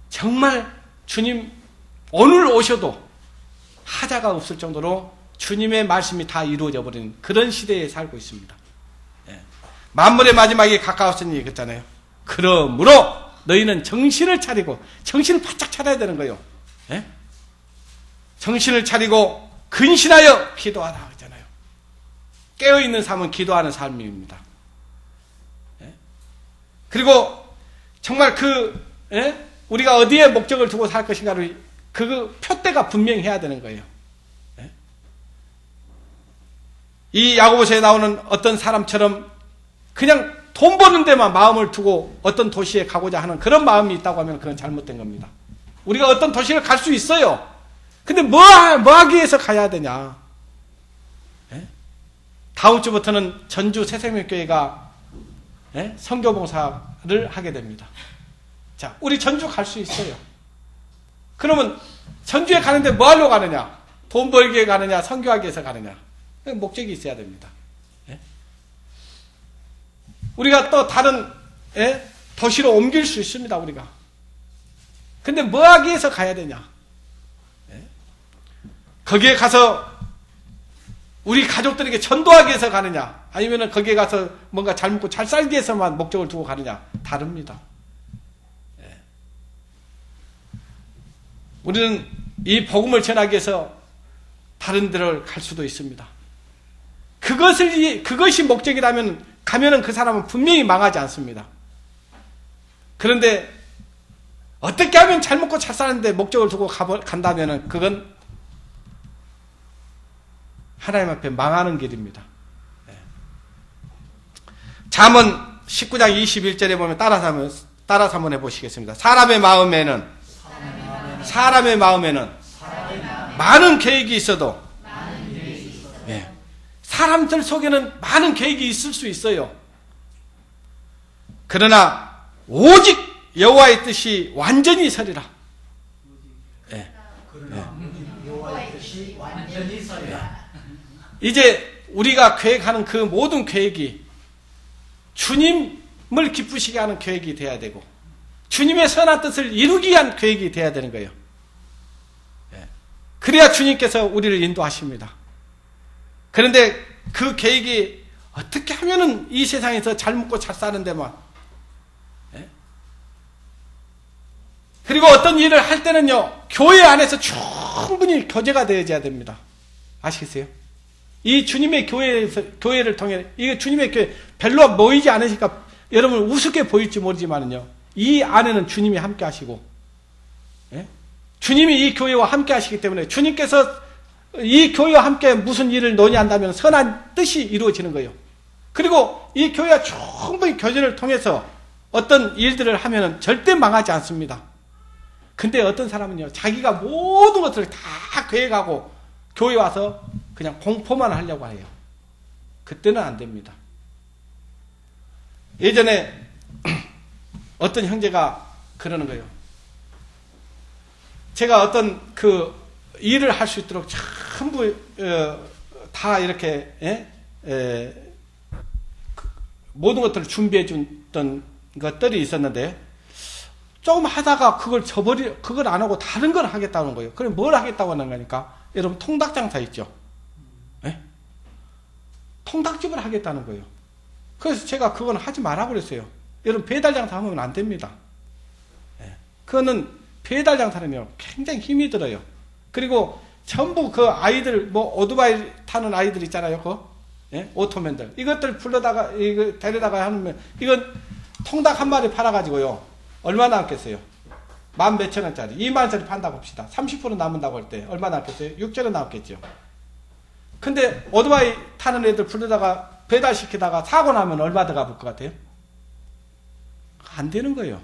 A: 정말 주님 오늘 오셔도 하자가 없을 정도로 주님의 말씀이 다 이루어져 버린 그런 시대에 살고 있습니다. 만물의 마지막이 가까웠으니 그랬잖아요. 그러므로 너희는 정신을 차리고, 정신을 바짝 차려야 되는 거예요. 정신을 차리고 근신하여 기도하라 그러잖아요. 깨어있는 삶은 기도하는 삶입니다. 그리고 정말 우리가 어디에 목적을 두고 살 것인가를 그 표대가 분명히 해야 되는 거예요. 이 야고보서에 나오는 어떤 사람처럼 그냥 돈 버는 데만 마음을 두고 어떤 도시에 가고자 하는 그런 마음이 있다고 하면 그건 잘못된 겁니다. 우리가 어떤 도시를 갈 수 있어요. 근데 뭐 하기 위해서 가야 되냐? 다음 주부터는 전주 새생명교회가 선교봉사를 하게 됩니다. 자, 우리 전주 갈 수 있어요. 그러면 전주에 가는데 뭐 하려고 가느냐? 돈 벌기 위해 가느냐? 선교하기 위해서 가느냐? 목적이 있어야 됩니다. 우리가 또 다른 도시로 옮길 수 있습니다, 우리가. 근데 뭐 하기 위해서 가야 되냐? 거기에 가서 우리 가족들에게 전도하기 위해서 가느냐, 아니면 거기에 가서 뭔가 잘 먹고 잘 살기 위해서만 목적을 두고 가느냐, 다릅니다. 우리는 이 복음을 전하기 위해서 다른 데를 갈 수도 있습니다. 그것이 목적이라면 가면은 그 사람은 분명히 망하지 않습니다. 그런데 어떻게 하면 잘 먹고 잘 사는데 목적을 두고 간다면은 그건 하나님 앞에 망하는 길입니다. 잠언 19장 21절에 보면 따라서 한번 해보시겠습니다. 사람의 마음에는 많은 계획이 있어도, 사람들 속에는 많은 계획이 있을 수 있어요. 그러나 오직 여호와의 뜻이 완전히 서리라. 예.
B: 여호와의 뜻이 완전히 서리라.
A: 이제 우리가 계획하는 그 모든 계획이 주님을 기쁘시게 하는 계획이 돼야 되고 주님의 선한 뜻을 이루기 위한 계획이 돼야 되는 거예요. 예. 그래야 주님께서 우리를 인도하십니다. 그런데 그 계획이 어떻게 하면은 이 세상에서 잘 먹고 잘 사는데만, 예? 그리고 어떤 일을 할 때는요, 교회 안에서 충분히 교제가 되어야 됩니다. 아시겠어요? 이 주님의 교회를 통해, 이게 주님의 교회, 별로 모이지 않으니까 여러분 우습게 보일지 모르지만은요, 이 안에는 주님이 함께 하시고, 예? 주님이 이 교회와 함께 하시기 때문에 주님께서 이 교회와 함께 무슨 일을 논의한다면 선한 뜻이 이루어지는 거예요. 그리고 이 교회와 충분히 교제를 통해서 어떤 일들을 하면은 절대 망하지 않습니다. 근데 어떤 사람은요, 자기가 모든 것들을 다 계획하고 교회 와서 그냥 공포만 하려고 해요. 그때는 안 됩니다. 예전에 어떤 형제가 그러는 거예요. 제가 어떤 그 일을 할 수 있도록 전부 다 이렇게 모든 것들을 준비해 줬던 것들이 있었는데 조금 하다가 그걸 안 하고 다른 걸 하겠다는 거예요. 그럼 뭘 하겠다고 하는 거니까 여러분 통닭장사 있죠? 예? 통닭집을 하겠다는 거예요. 그래서 제가 그건 하지 말라고 그랬어요. 여러분 배달장사 하면 안 됩니다. 예. 그거는 배달장사는요 굉장히 힘이 들어요. 그리고 전부 그 아이들, 뭐 오토바이 타는 아이들 있잖아요. 예? 오토맨들. 이것들 불러다가, 이거 데려다가 하면, 이건 통닭 한 마리 팔아가지고요. 얼마 남겠어요? 10,000몇천 원짜리. 20,000원짜리 판다고 봅시다. 30% 남는다고 할 때 얼마 남겠어요? 6,000원 남겠죠. 근데 오토바이 타는 애들 불러다가 배달시키다가 사고 나면 얼마 더 갚을 것 같아요? 안 되는 거예요.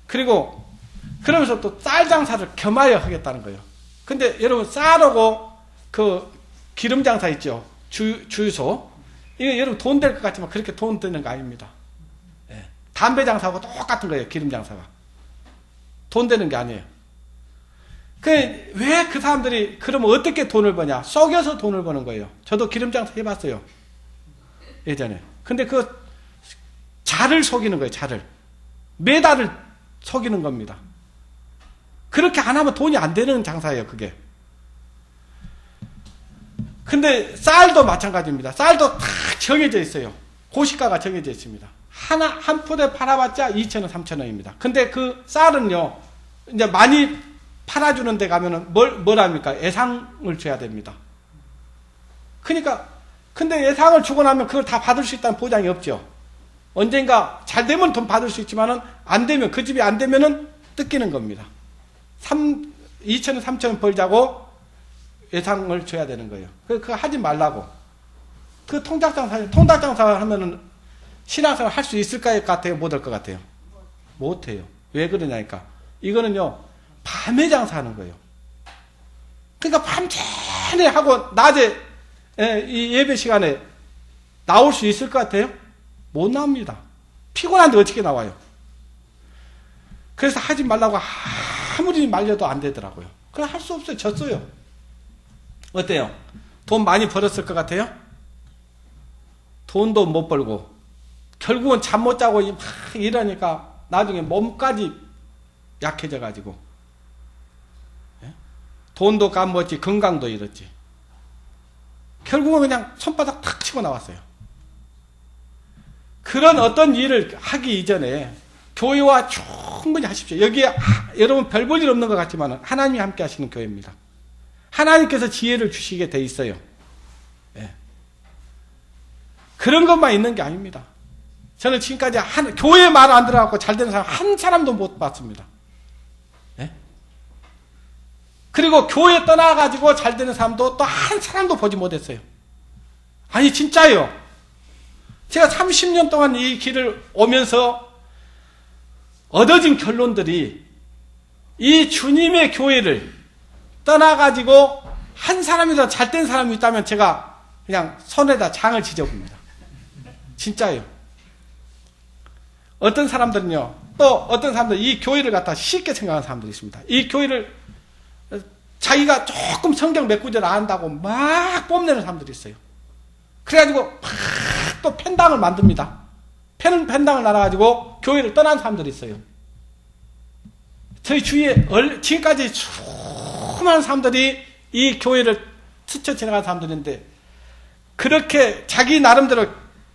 A: 그리고 그러면서 또 쌀 장사를 겸하여 하겠다는 거예요. 근데 여러분 쌀하고 그 기름 장사 있죠? 주유소. 이거 여러분 돈 될 것 같지만 그렇게 돈 드는 거 아닙니다. 예. 담배 장사하고 똑같은 거예요. 기름 장사가. 돈 되는 게 아니에요. 왜 그 사람들이 그러면 어떻게 돈을 버냐? 속여서 돈을 버는 거예요. 저도 기름 장사 해봤어요. 예전에. 근데 그 자를 속이는 거예요. 자를. 매달을 속이는 겁니다. 그렇게 안 하면 돈이 안 되는 장사예요, 그게. 근데 쌀도 마찬가지입니다. 쌀도 다 정해져 있어요. 고시가가 정해져 있습니다. 한 푸대 팔아봤자 2,000원, 3,000원입니다. 근데 그 쌀은요, 이제 많이 팔아주는 데 가면은 뭘 합니까? 예상을 줘야 됩니다. 그러니까, 근데 예상을 주고 나면 그걸 다 받을 수 있다는 보장이 없죠. 언젠가 잘 되면 돈 받을 수 있지만은 안 되면, 그 집이 안 되면은 뜯기는 겁니다. 2,000원, 3,000원 벌자고 예상을 줘야 되는 거예요. 그거 하지 말라고. 그 통닭장사 하면은 신앙생활 할 수 있을 것 같아요? 못 할 것 같아요? 못 해요. 왜 그러냐니까. 이거는요, 밤에 장사하는 거예요. 그러니까 밤새내 하고 낮에 이 예배 시간에 나올 수 있을 것 같아요? 못 나옵니다. 피곤한데 어떻게 나와요? 그래서 하지 말라고 아무리 말려도 안 되더라고요. 그럼 할 수 없어요. 졌어요. 어때요? 돈 많이 벌었을 것 같아요? 돈도 못 벌고 결국은 잠 못 자고 막 이러니까 나중에 몸까지 약해져 가지고 돈도 까먹었지 건강도 잃었지. 결국은 그냥 손바닥 탁 치고 나왔어요. 그런 어떤 일을 하기 이전에 교회와 충분히 하십시오. 여기에 여러분 별 볼 일 없는 것 같지만 하나님이 함께 하시는 교회입니다. 하나님께서 지혜를 주시게 돼 있어요. 예. 그런 것만 있는 게 아닙니다. 저는 지금까지 교회 말 안 들어갖고 잘 되는 사람 한 사람도 못 봤습니다. 예? 그리고 교회 떠나가지고 잘 되는 사람도 또 한 사람도 보지 못했어요. 아니 진짜요. 제가 30년 동안 이 길을 오면서 얻어진 결론들이 이 주님의 교회를 떠나가지고 한 사람이라도 잘된 사람이 있다면 제가 그냥 손에다 장을 지져봅니다. 진짜요. 어떤 사람들은요, 또 어떤 사람들 이 교회를 갖다 쉽게 생각하는 사람들이 있습니다. 이 교회를 자기가 조금 성경 몇 구절 안다고 막 뽐내는 사람들이 있어요. 그래가지고 막 또 펜당을 만듭니다. 펜당을 날아가지고 교회를 떠난 사람들이 있어요. 저희 주위에 지금까지 수많은 사람들이 이 교회를 스쳐 지나간 사람들인데, 그렇게 자기 나름대로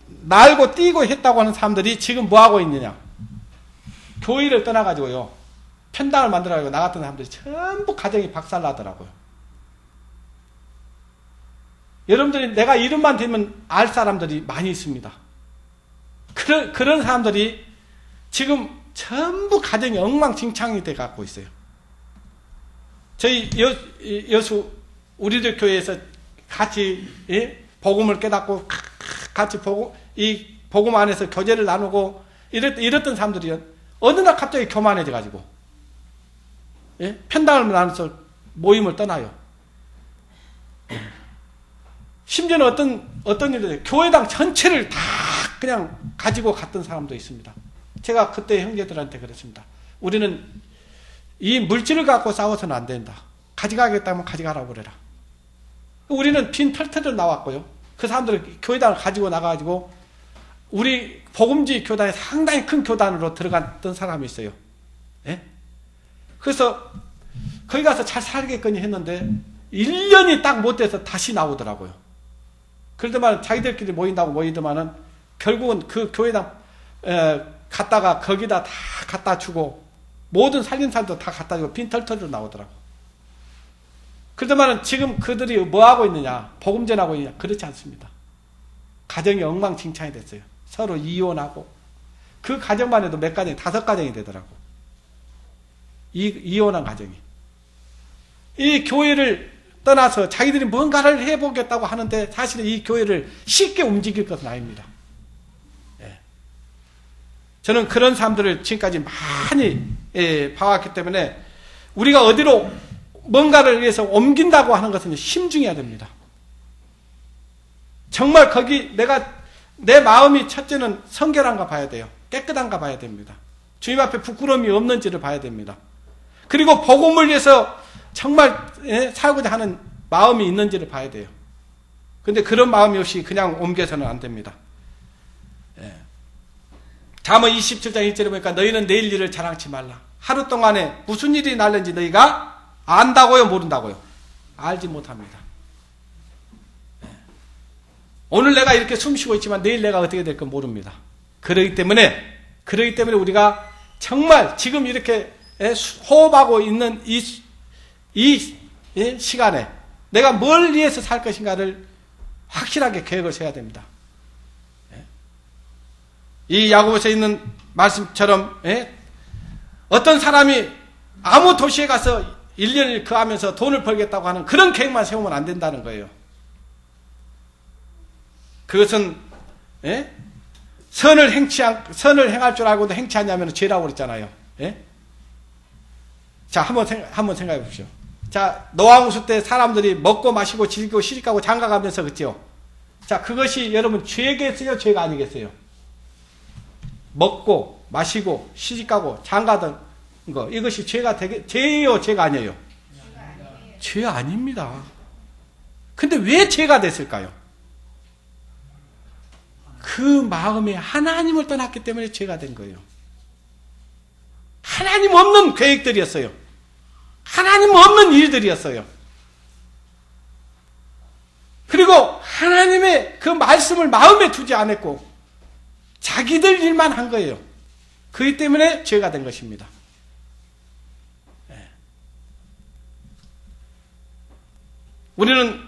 A: 날고 뛰고 했다고 하는 사람들이 지금 뭐 하고 있느냐? 교회를 떠나가지고요, 편당을 만들어가지고 나갔던 사람들이 전부 가정이 박살나더라고요. 여러분들이 내가 이름만 대면 알 사람들이 많이 있습니다. 그런 사람들이 지금 전부 가정이 엉망진창이 돼 갖고 있어요. 저희 여수 우리들 교회에서 같이 복음을 깨닫고 같이 이 복음 안에서 교제를 나누고 이랬던 사람들이 어느 날 갑자기 교만해져 가지고 편당을 나눠서 모임을 떠나요. 심지어는 어떤 일도 교회당 전체를 다 그냥 가지고 갔던 사람도 있습니다. 제가 그때 형제들한테 그랬습니다. 우리는 이 물질을 갖고 싸워서는 안 된다. 가져가겠다면 가져가라고 그래라. 우리는 빈 털털을 나왔고요. 그 사람들은 교회당을 가지고 나가가지고 우리 복음지 교단에 상당히 큰 교단으로 들어갔던 사람이 있어요. 예? 그래서 거기 가서 잘 살겠거니 했는데 1년이 딱 못 돼서 다시 나오더라고요. 그러더만 자기들끼리 모이더만은 결국은 그 교회당 갔다가 거기다 다 갖다 주고 모든 살림살도 다 갖다 주고 빈털털로 나오더라고. 그러더만은 지금 그들이 뭐 하고 있느냐? 복음 전하고 있느냐? 그렇지 않습니다. 가정이 엉망진창이 됐어요. 서로 이혼하고 그 가정만 해도 몇 가정이 5가정이 되더라고. 이혼한 가정이. 이 교회를 떠나서 자기들이 뭔가를 해보겠다고 하는데 사실은 이 교회를 쉽게 움직일 것은 아닙니다. 예. 저는 그런 사람들을 지금까지 많이 봐왔기 때문에 우리가 어디로 뭔가를 위해서 옮긴다고 하는 것은 심중해야 됩니다. 정말 거기 내 마음이 첫째는 성결한가 봐야 돼요. 깨끗한가 봐야 됩니다. 주님 앞에 부끄러움이 없는지를 봐야 됩니다. 그리고 복음을 위해서 정말 살고자 하는 마음이 있는지를 봐야 돼요. 근데 그런 마음이 없이 그냥 옮겨서는 안 됩니다. 잠언 27장 1절에 보니까 너희는 내일 일을 자랑치 말라. 하루 동안에 무슨 일이 날는지 너희가 안다고요, 모른다고요? 알지 못합니다. 오늘 내가 이렇게 숨쉬고 있지만 내일 내가 어떻게 될까 모릅니다. 그러기 때문에 우리가 정말 지금 이렇게 호흡하고 있는 이 시간에 내가 뭘 위해서 살 것인가를 확실하게 계획을 세워야 됩니다. 이 야고보서에 있는 말씀처럼 어떤 사람이 아무 도시에 가서 1년을 거하면서 돈을 벌겠다고 하는 그런 계획만 세우면 안 된다는 거예요. 그것은 선을 행할 줄 알고도 행치 않냐면 죄라고 그랬잖아요. 자, 한번 생각해 보십시오. 자, 노아홍수 때 사람들이 먹고 마시고 즐기고 시집가고 장가가면서 그랬죠. 자, 그것이 여러분 죄겠어요, 죄가 아니겠어요? 먹고 마시고 시집가고 장가던 거, 이것이 죄예요, 죄가 아니에요? 죄 아닙니다. 근데 왜 죄가 됐을까요? 그 마음에 하나님을 떠났기 때문에 죄가 된 거예요. 하나님 없는 계획들이었어요. 하나님 없는 일들이었어요. 그리고 하나님의 그 말씀을 마음에 두지 않았고 자기들 일만 한 거예요. 그렇기 때문에 죄가 된 것입니다. 우리는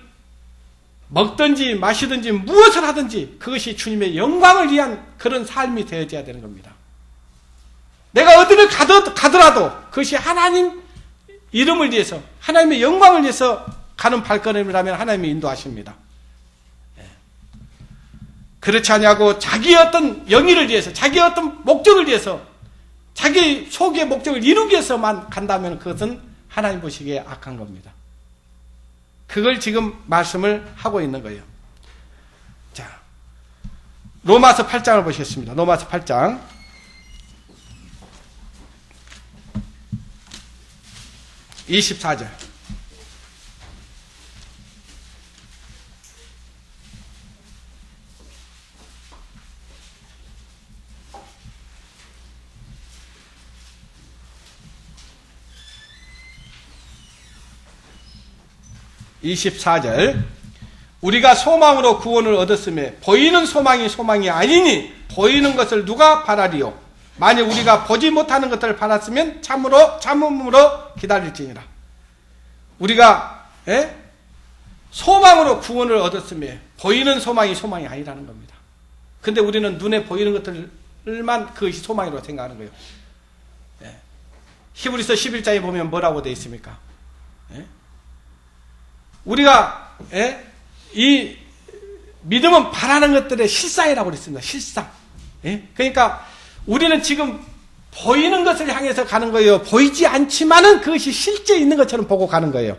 A: 먹든지 마시든지 무엇을 하든지 그것이 주님의 영광을 위한 그런 삶이 되어져야 되는 겁니다. 내가 어디를 가더라도 그것이 하나님 이름을 위해서 하나님의 영광을 위해서 가는 발걸음이라면 하나님이 인도하십니다. 그렇지 않냐고 자기의 어떤 영의를 위해서 자기의 어떤 목적을 위해서 자기 소기의 목적을 이루기 위해서만 간다면 그것은 하나님 보시기에 악한 겁니다. 그걸 지금 말씀을 하고 있는 거예요. 자, 로마서 8장을 보시겠습니다. 로마서 8장 24절. 우리가 소망으로 구원을 얻었음에 보이는 소망이 소망이 아니니 보이는 것을 누가 바라리요? 만일 우리가 보지 못하는 것들을 바랐으면 참음으로 기다릴지니라. 우리가 소망으로 구원을 얻었음에 보이는 소망이 소망이 아니라는 겁니다. 근데 우리는 눈에 보이는 것들만 그것이 소망이라고 생각하는 거예요. 히브리서 11장에 보면 뭐라고 되어 있습니까? 우리가 이 믿음은 바라는 것들의 실상이라고 그랬습니다. 실상. 그러니까 우리는 지금 보이는 것을 향해서 가는 거예요. 보이지 않지만은 그것이 실제 있는 것처럼 보고 가는 거예요.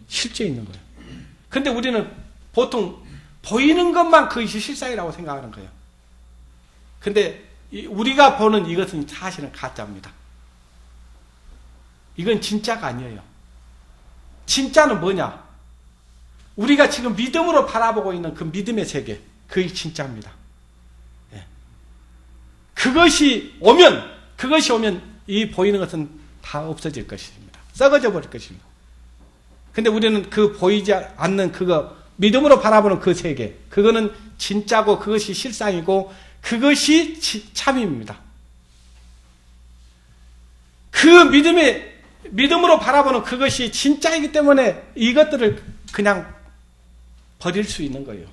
A: 실제 있는 거예요. 근데 우리는 보통 보이는 것만 그것이 실상이라고 생각하는 거예요. 근데 우리가 보는 이것은 사실은 가짜입니다. 이건 진짜가 아니에요. 진짜는 뭐냐? 우리가 지금 믿음으로 바라보고 있는 그 믿음의 세계, 그게 진짜입니다. 그것이 오면 이 보이는 것은 다 없어질 것입니다. 썩어져 버릴 것입니다. 근데 우리는 그 보이지 않는 그거, 믿음으로 바라보는 그 세계, 그거는 진짜고 그것이 실상이고 그것이 참입니다. 그 믿음으로 바라보는 그것이 진짜이기 때문에 이것들을 그냥 버릴 수 있는 거예요.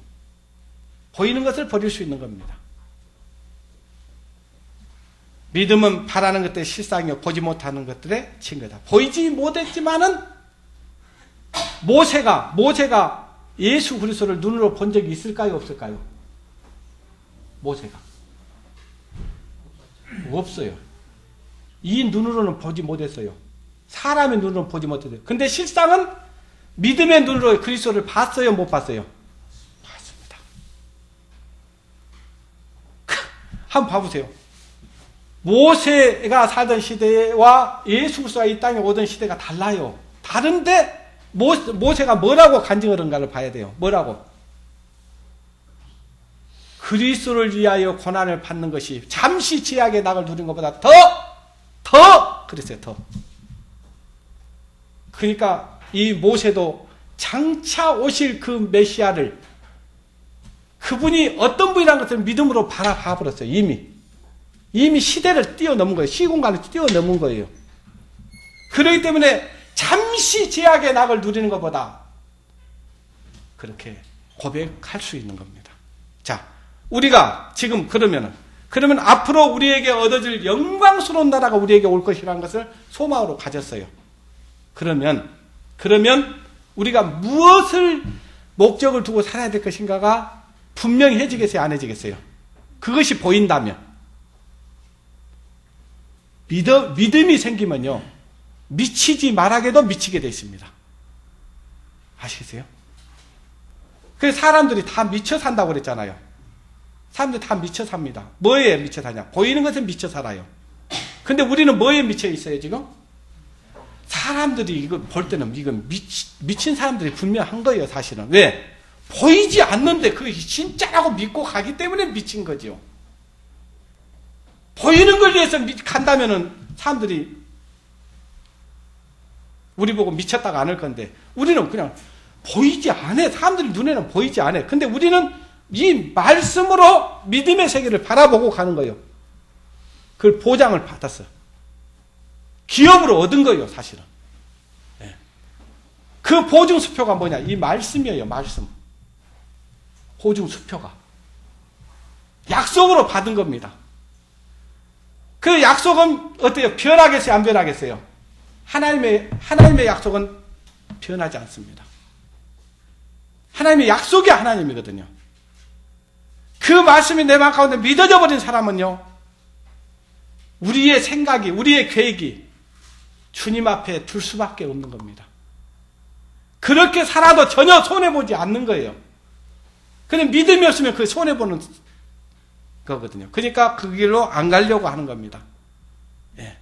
A: 보이는 것을 버릴 수 있는 겁니다. 믿음은 바라는 것들의 실상이요 보지 못하는 것들의 증거다. 보이지 못했지만은 모세가 예수 그리스도를 눈으로 본 적이 있을까요, 없을까요? 모세가 없어요. 이 눈으로는 보지 못했어요. 사람의 눈으로는 보지 못했어요. 근데 실상은 믿음의 눈으로 그리스도를 봤어요, 못 봤어요? 봤습니다. 한번 봐보세요. 모세가 살던 시대와 예수 그리스도가 이 땅에 오던 시대가 달라요. 다른데 모세가 뭐라고 간증을 한가를 봐야 돼요. 뭐라고? 그리스도를 위하여 고난을 받는 것이 잠시 제약의 낙을 누린 것보다 더 그랬어요. 더. 그러니까 이 모세도 장차 오실 그 메시아를 그분이 어떤 분이라는 것을 믿음으로 바라봐버렸어요. 이미 시대를 뛰어넘은 거예요. 시공간을 뛰어넘은 거예요. 그렇기 때문에 잠시 제약의 낙을 누리는 것보다 그렇게 고백할 수 있는 겁니다. 자, 우리가 지금 그러면 앞으로 우리에게 얻어질 영광스러운 나라가 우리에게 올 것이라는 것을 소망으로 가졌어요. 그러면 우리가 무엇을 목적을 두고 살아야 될 것인가가 분명히 해지겠어요, 안 해지겠어요? 그것이 보인다면. 믿음이 생기면요, 미치지 말아게도 미치게 되어 있습니다. 아시겠어요? 그래서 사람들이 다 미쳐 산다고 그랬잖아요. 사람들이 다 미쳐 삽니다. 뭐에 미쳐 사냐? 보이는 것에 미쳐 살아요. 근데 우리는 뭐에 미쳐 있어요, 지금? 사람들이 이거 볼 때는 이건 미친 사람들이 분명한 거예요, 사실은. 왜? 보이지 않는데 그것이 진짜라고 믿고 가기 때문에 미친 거죠. 보이는 걸 위해서 간다면은 사람들이 우리 보고 미쳤다가 안 할 건데, 우리는 그냥 보이지 않아. 사람들 눈에는 보이지 않아. 근데 우리는 이 말씀으로 믿음의 세계를 바라보고 가는 거예요. 그걸 보장을 받았어. 기업으로 얻은 거예요, 사실은. 그 보증수표가 뭐냐? 이 말씀이에요, 말씀. 보증수표가. 약속으로 받은 겁니다. 그 약속은 어때요? 변하겠어요, 안 변하겠어요? 하나님의 약속은 변하지 않습니다. 하나님의 약속이 하나님이거든요. 그 말씀이 내 마음 가운데 믿어져 버린 사람은요, 우리의 생각이, 우리의 계획이 주님 앞에 둘 수밖에 없는 겁니다. 그렇게 살아도 전혀 손해보지 않는 거예요. 근데 믿음이 없으면 그게 손해보는 거거든요. 그러니까 그 길로 안 가려고 하는 겁니다. 예.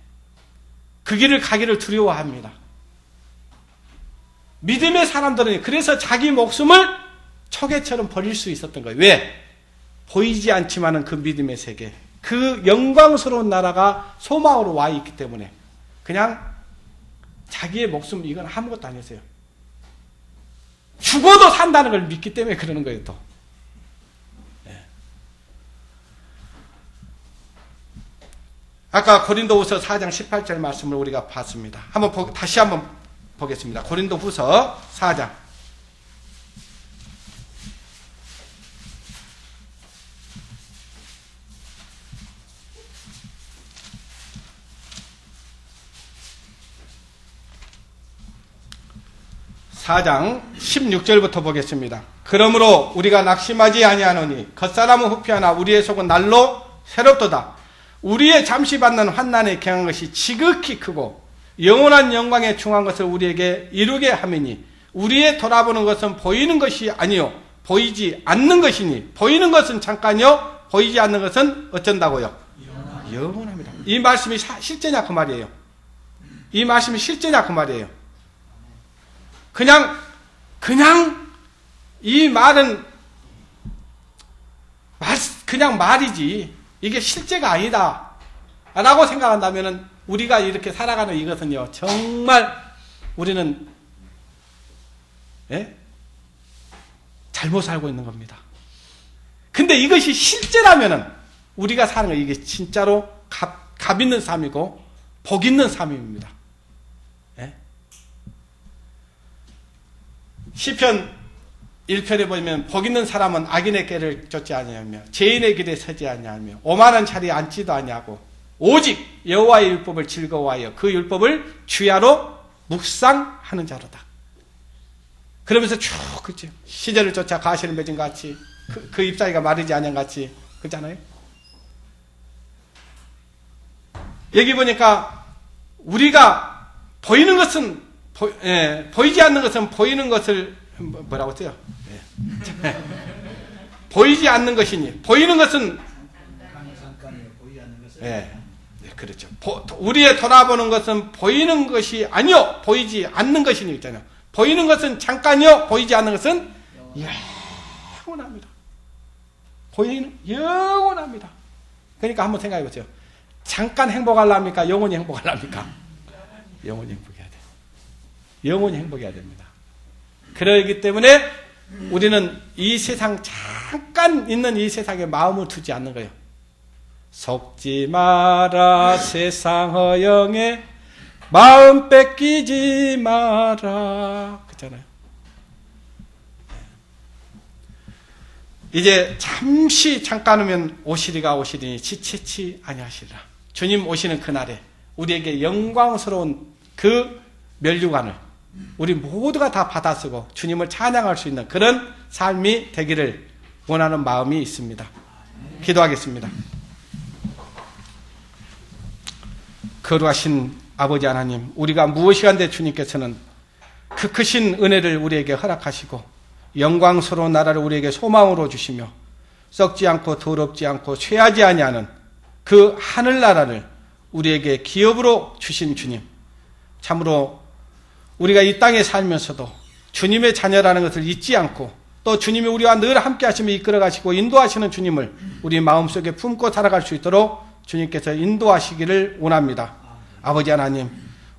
A: 그 길을 가기를 두려워합니다. 믿음의 사람들은 그래서 자기 목숨을 초계처럼 버릴 수 있었던 거예요. 왜? 보이지 않지만은 그 믿음의 세계, 그 영광스러운 나라가 소망으로 와 있기 때문에 그냥 자기의 목숨 이건 아무것도 아니었어요. 죽어도 산다는 걸 믿기 때문에 그러는 거예요. 또 아까 고린도후서 4장 18절 말씀을 우리가 봤습니다. 다시 한번 보겠습니다. 고린도후서 4장 16절부터 보겠습니다. 그러므로 우리가 낙심하지 아니하노니 겉사람은 후피하나 우리의 속은 날로 새롭도다. 우리의 잠시 받는 환난에 경한 것이 지극히 크고 영원한 영광에 충한 것을 우리에게 이루게 함이니 우리의 돌아보는 것은 보이는 것이 아니요 보이지 않는 것이니 보이는 것은 잠깐이요 보이지 않는 것은 어쩐다고요? 영원합니다. 이 말씀이 실제냐 그 말이에요. 이 말씀이 실제냐 그 말이에요. 그냥 이 말은 그냥 말이지 이게 실제가 아니다 라고 생각한다면 우리가 이렇게 살아가는 이것은요 정말 우리는 잘못 살고 있는 겁니다. 근데 이것이 실제라면은 우리가 사는 거 이게 진짜로 값 있는 삶이고 복 있는 삶입니다. 시편 1편에 보면 복 있는 사람은 악인의 길을 쫓지 아니하며 죄인의 길에 서지 아니하며 오만한 자리에 앉지도 아니하고 오직 여호와의 율법을 즐거워하여 그 율법을 주야로 묵상하는 자로다. 그러면서 쭉 그렇죠. 시절을 쫓아 가시를 맺은 것 같이 그 잎사귀가 마르지 않은 것 같이 그렇잖아요. 여기 보니까 우리가 보이는 것은 보이지 않는 것은 보이는 것을 뭐라고 써요? 보이지 않는 것이니 보이는 것은 그렇죠. 우리의 돌아보는 것은 보이는 것이 아니요 보이지 않는 것이니 있잖아요. 보이는 것은 잠깐이요 보이지 않는 것은 영원합니다. 영원합니다. 그러니까 한번 생각해 보세요. 잠깐 행복하려합니까? 영원히 행복하려합니까? 영원히 행복해야 돼요. 영원히 행복해야 됩니다. 그러기 때문에 우리는 이 세상 잠깐 있는 이 세상에 마음을 두지 않는 거예요. 속지 마라 세상 허영에 마음 뺏기지 마라 그렇잖아요. 이제 잠깐이면 오시리가 오시리니 지체치 아니하시리라. 주님 오시는 그날에 우리에게 영광스러운 그 면류관을 우리 모두가 다 받아쓰고 주님을 찬양할 수 있는 그런 삶이 되기를 원하는 마음이 있습니다. 기도하겠습니다. 거룩하신 아버지 하나님, 우리가 무엇이 한데 주님께서는 그 크신 은혜를 우리에게 허락하시고 영광스러운 나라를 우리에게 소망으로 주시며 썩지 않고 더럽지 않고 쇠하지 아니하는 그 하늘나라를 우리에게 기업으로 주신 주님, 참으로 우리가 이 땅에 살면서도 주님의 자녀라는 것을 잊지 않고 또 주님이 우리와 늘 함께 하시며 이끌어 가시고 인도하시는 주님을 우리 마음속에 품고 살아갈 수 있도록 주님께서 인도하시기를 원합니다. 아버지 하나님,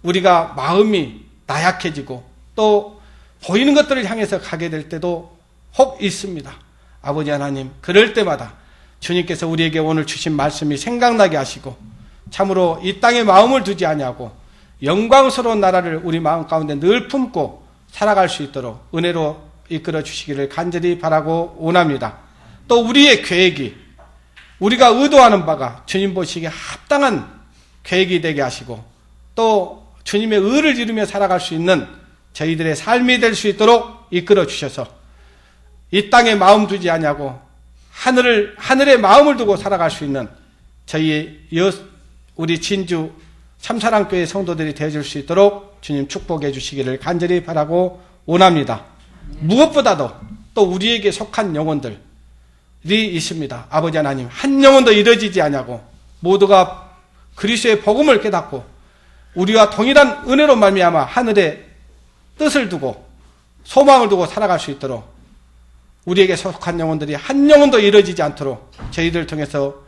A: 우리가 마음이 나약해지고 또 보이는 것들을 향해서 가게 될 때도 혹 있습니다. 아버지 하나님, 그럴 때마다 주님께서 우리에게 오늘 주신 말씀이 생각나게 하시고 참으로 이 땅에 마음을 두지 아니하고 영광스러운 나라를 우리 마음 가운데 늘 품고 살아갈 수 있도록 은혜로 이끌어 주시기를 간절히 바라고 원합니다. 또 우리의 계획이 우리가 의도하는 바가 주님 보시기에 합당한 계획이 되게 하시고 또 주님의 의를 이루며 살아갈 수 있는 저희들의 삶이 될 수 있도록 이끌어 주셔서 이 땅에 마음 두지 아니하고 하늘에 마음을 두고 살아갈 수 있는 우리 진주 참사랑교회 성도들이 되어줄 수 있도록 주님 축복해 주시기를 간절히 바라고 원합니다. 무엇보다도 또 우리에게 속한 영혼들이 있습니다. 아버지 하나님, 한 영혼도 이뤄지지 아니하고 모두가 그리스도의 복음을 깨닫고 우리와 동일한 은혜로 말미암아 하늘에 뜻을 두고 소망을 두고 살아갈 수 있도록 우리에게 속한 영혼들이 한 영혼도 잃어지지 않도록 저희들을 통해서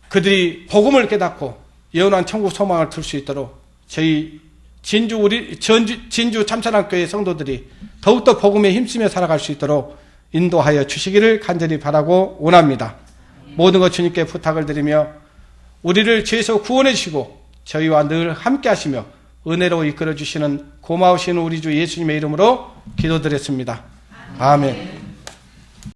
A: 그들이 복음을 깨닫고 영원한 천국 소망을 틀 수 있도록 저희 진주 참사랑교회 성도들이 더욱더 복음에 힘쓰며 살아갈 수 있도록 인도하여 주시기를 간절히 바라고 원합니다. 모든 것 주님께 부탁을 드리며 우리를 죄에서 구원해 주시고 저희와 늘 함께 하시며 은혜로 이끌어 주시는 고마우신 우리 주 예수님의 이름으로 기도드렸습니다. 아멘.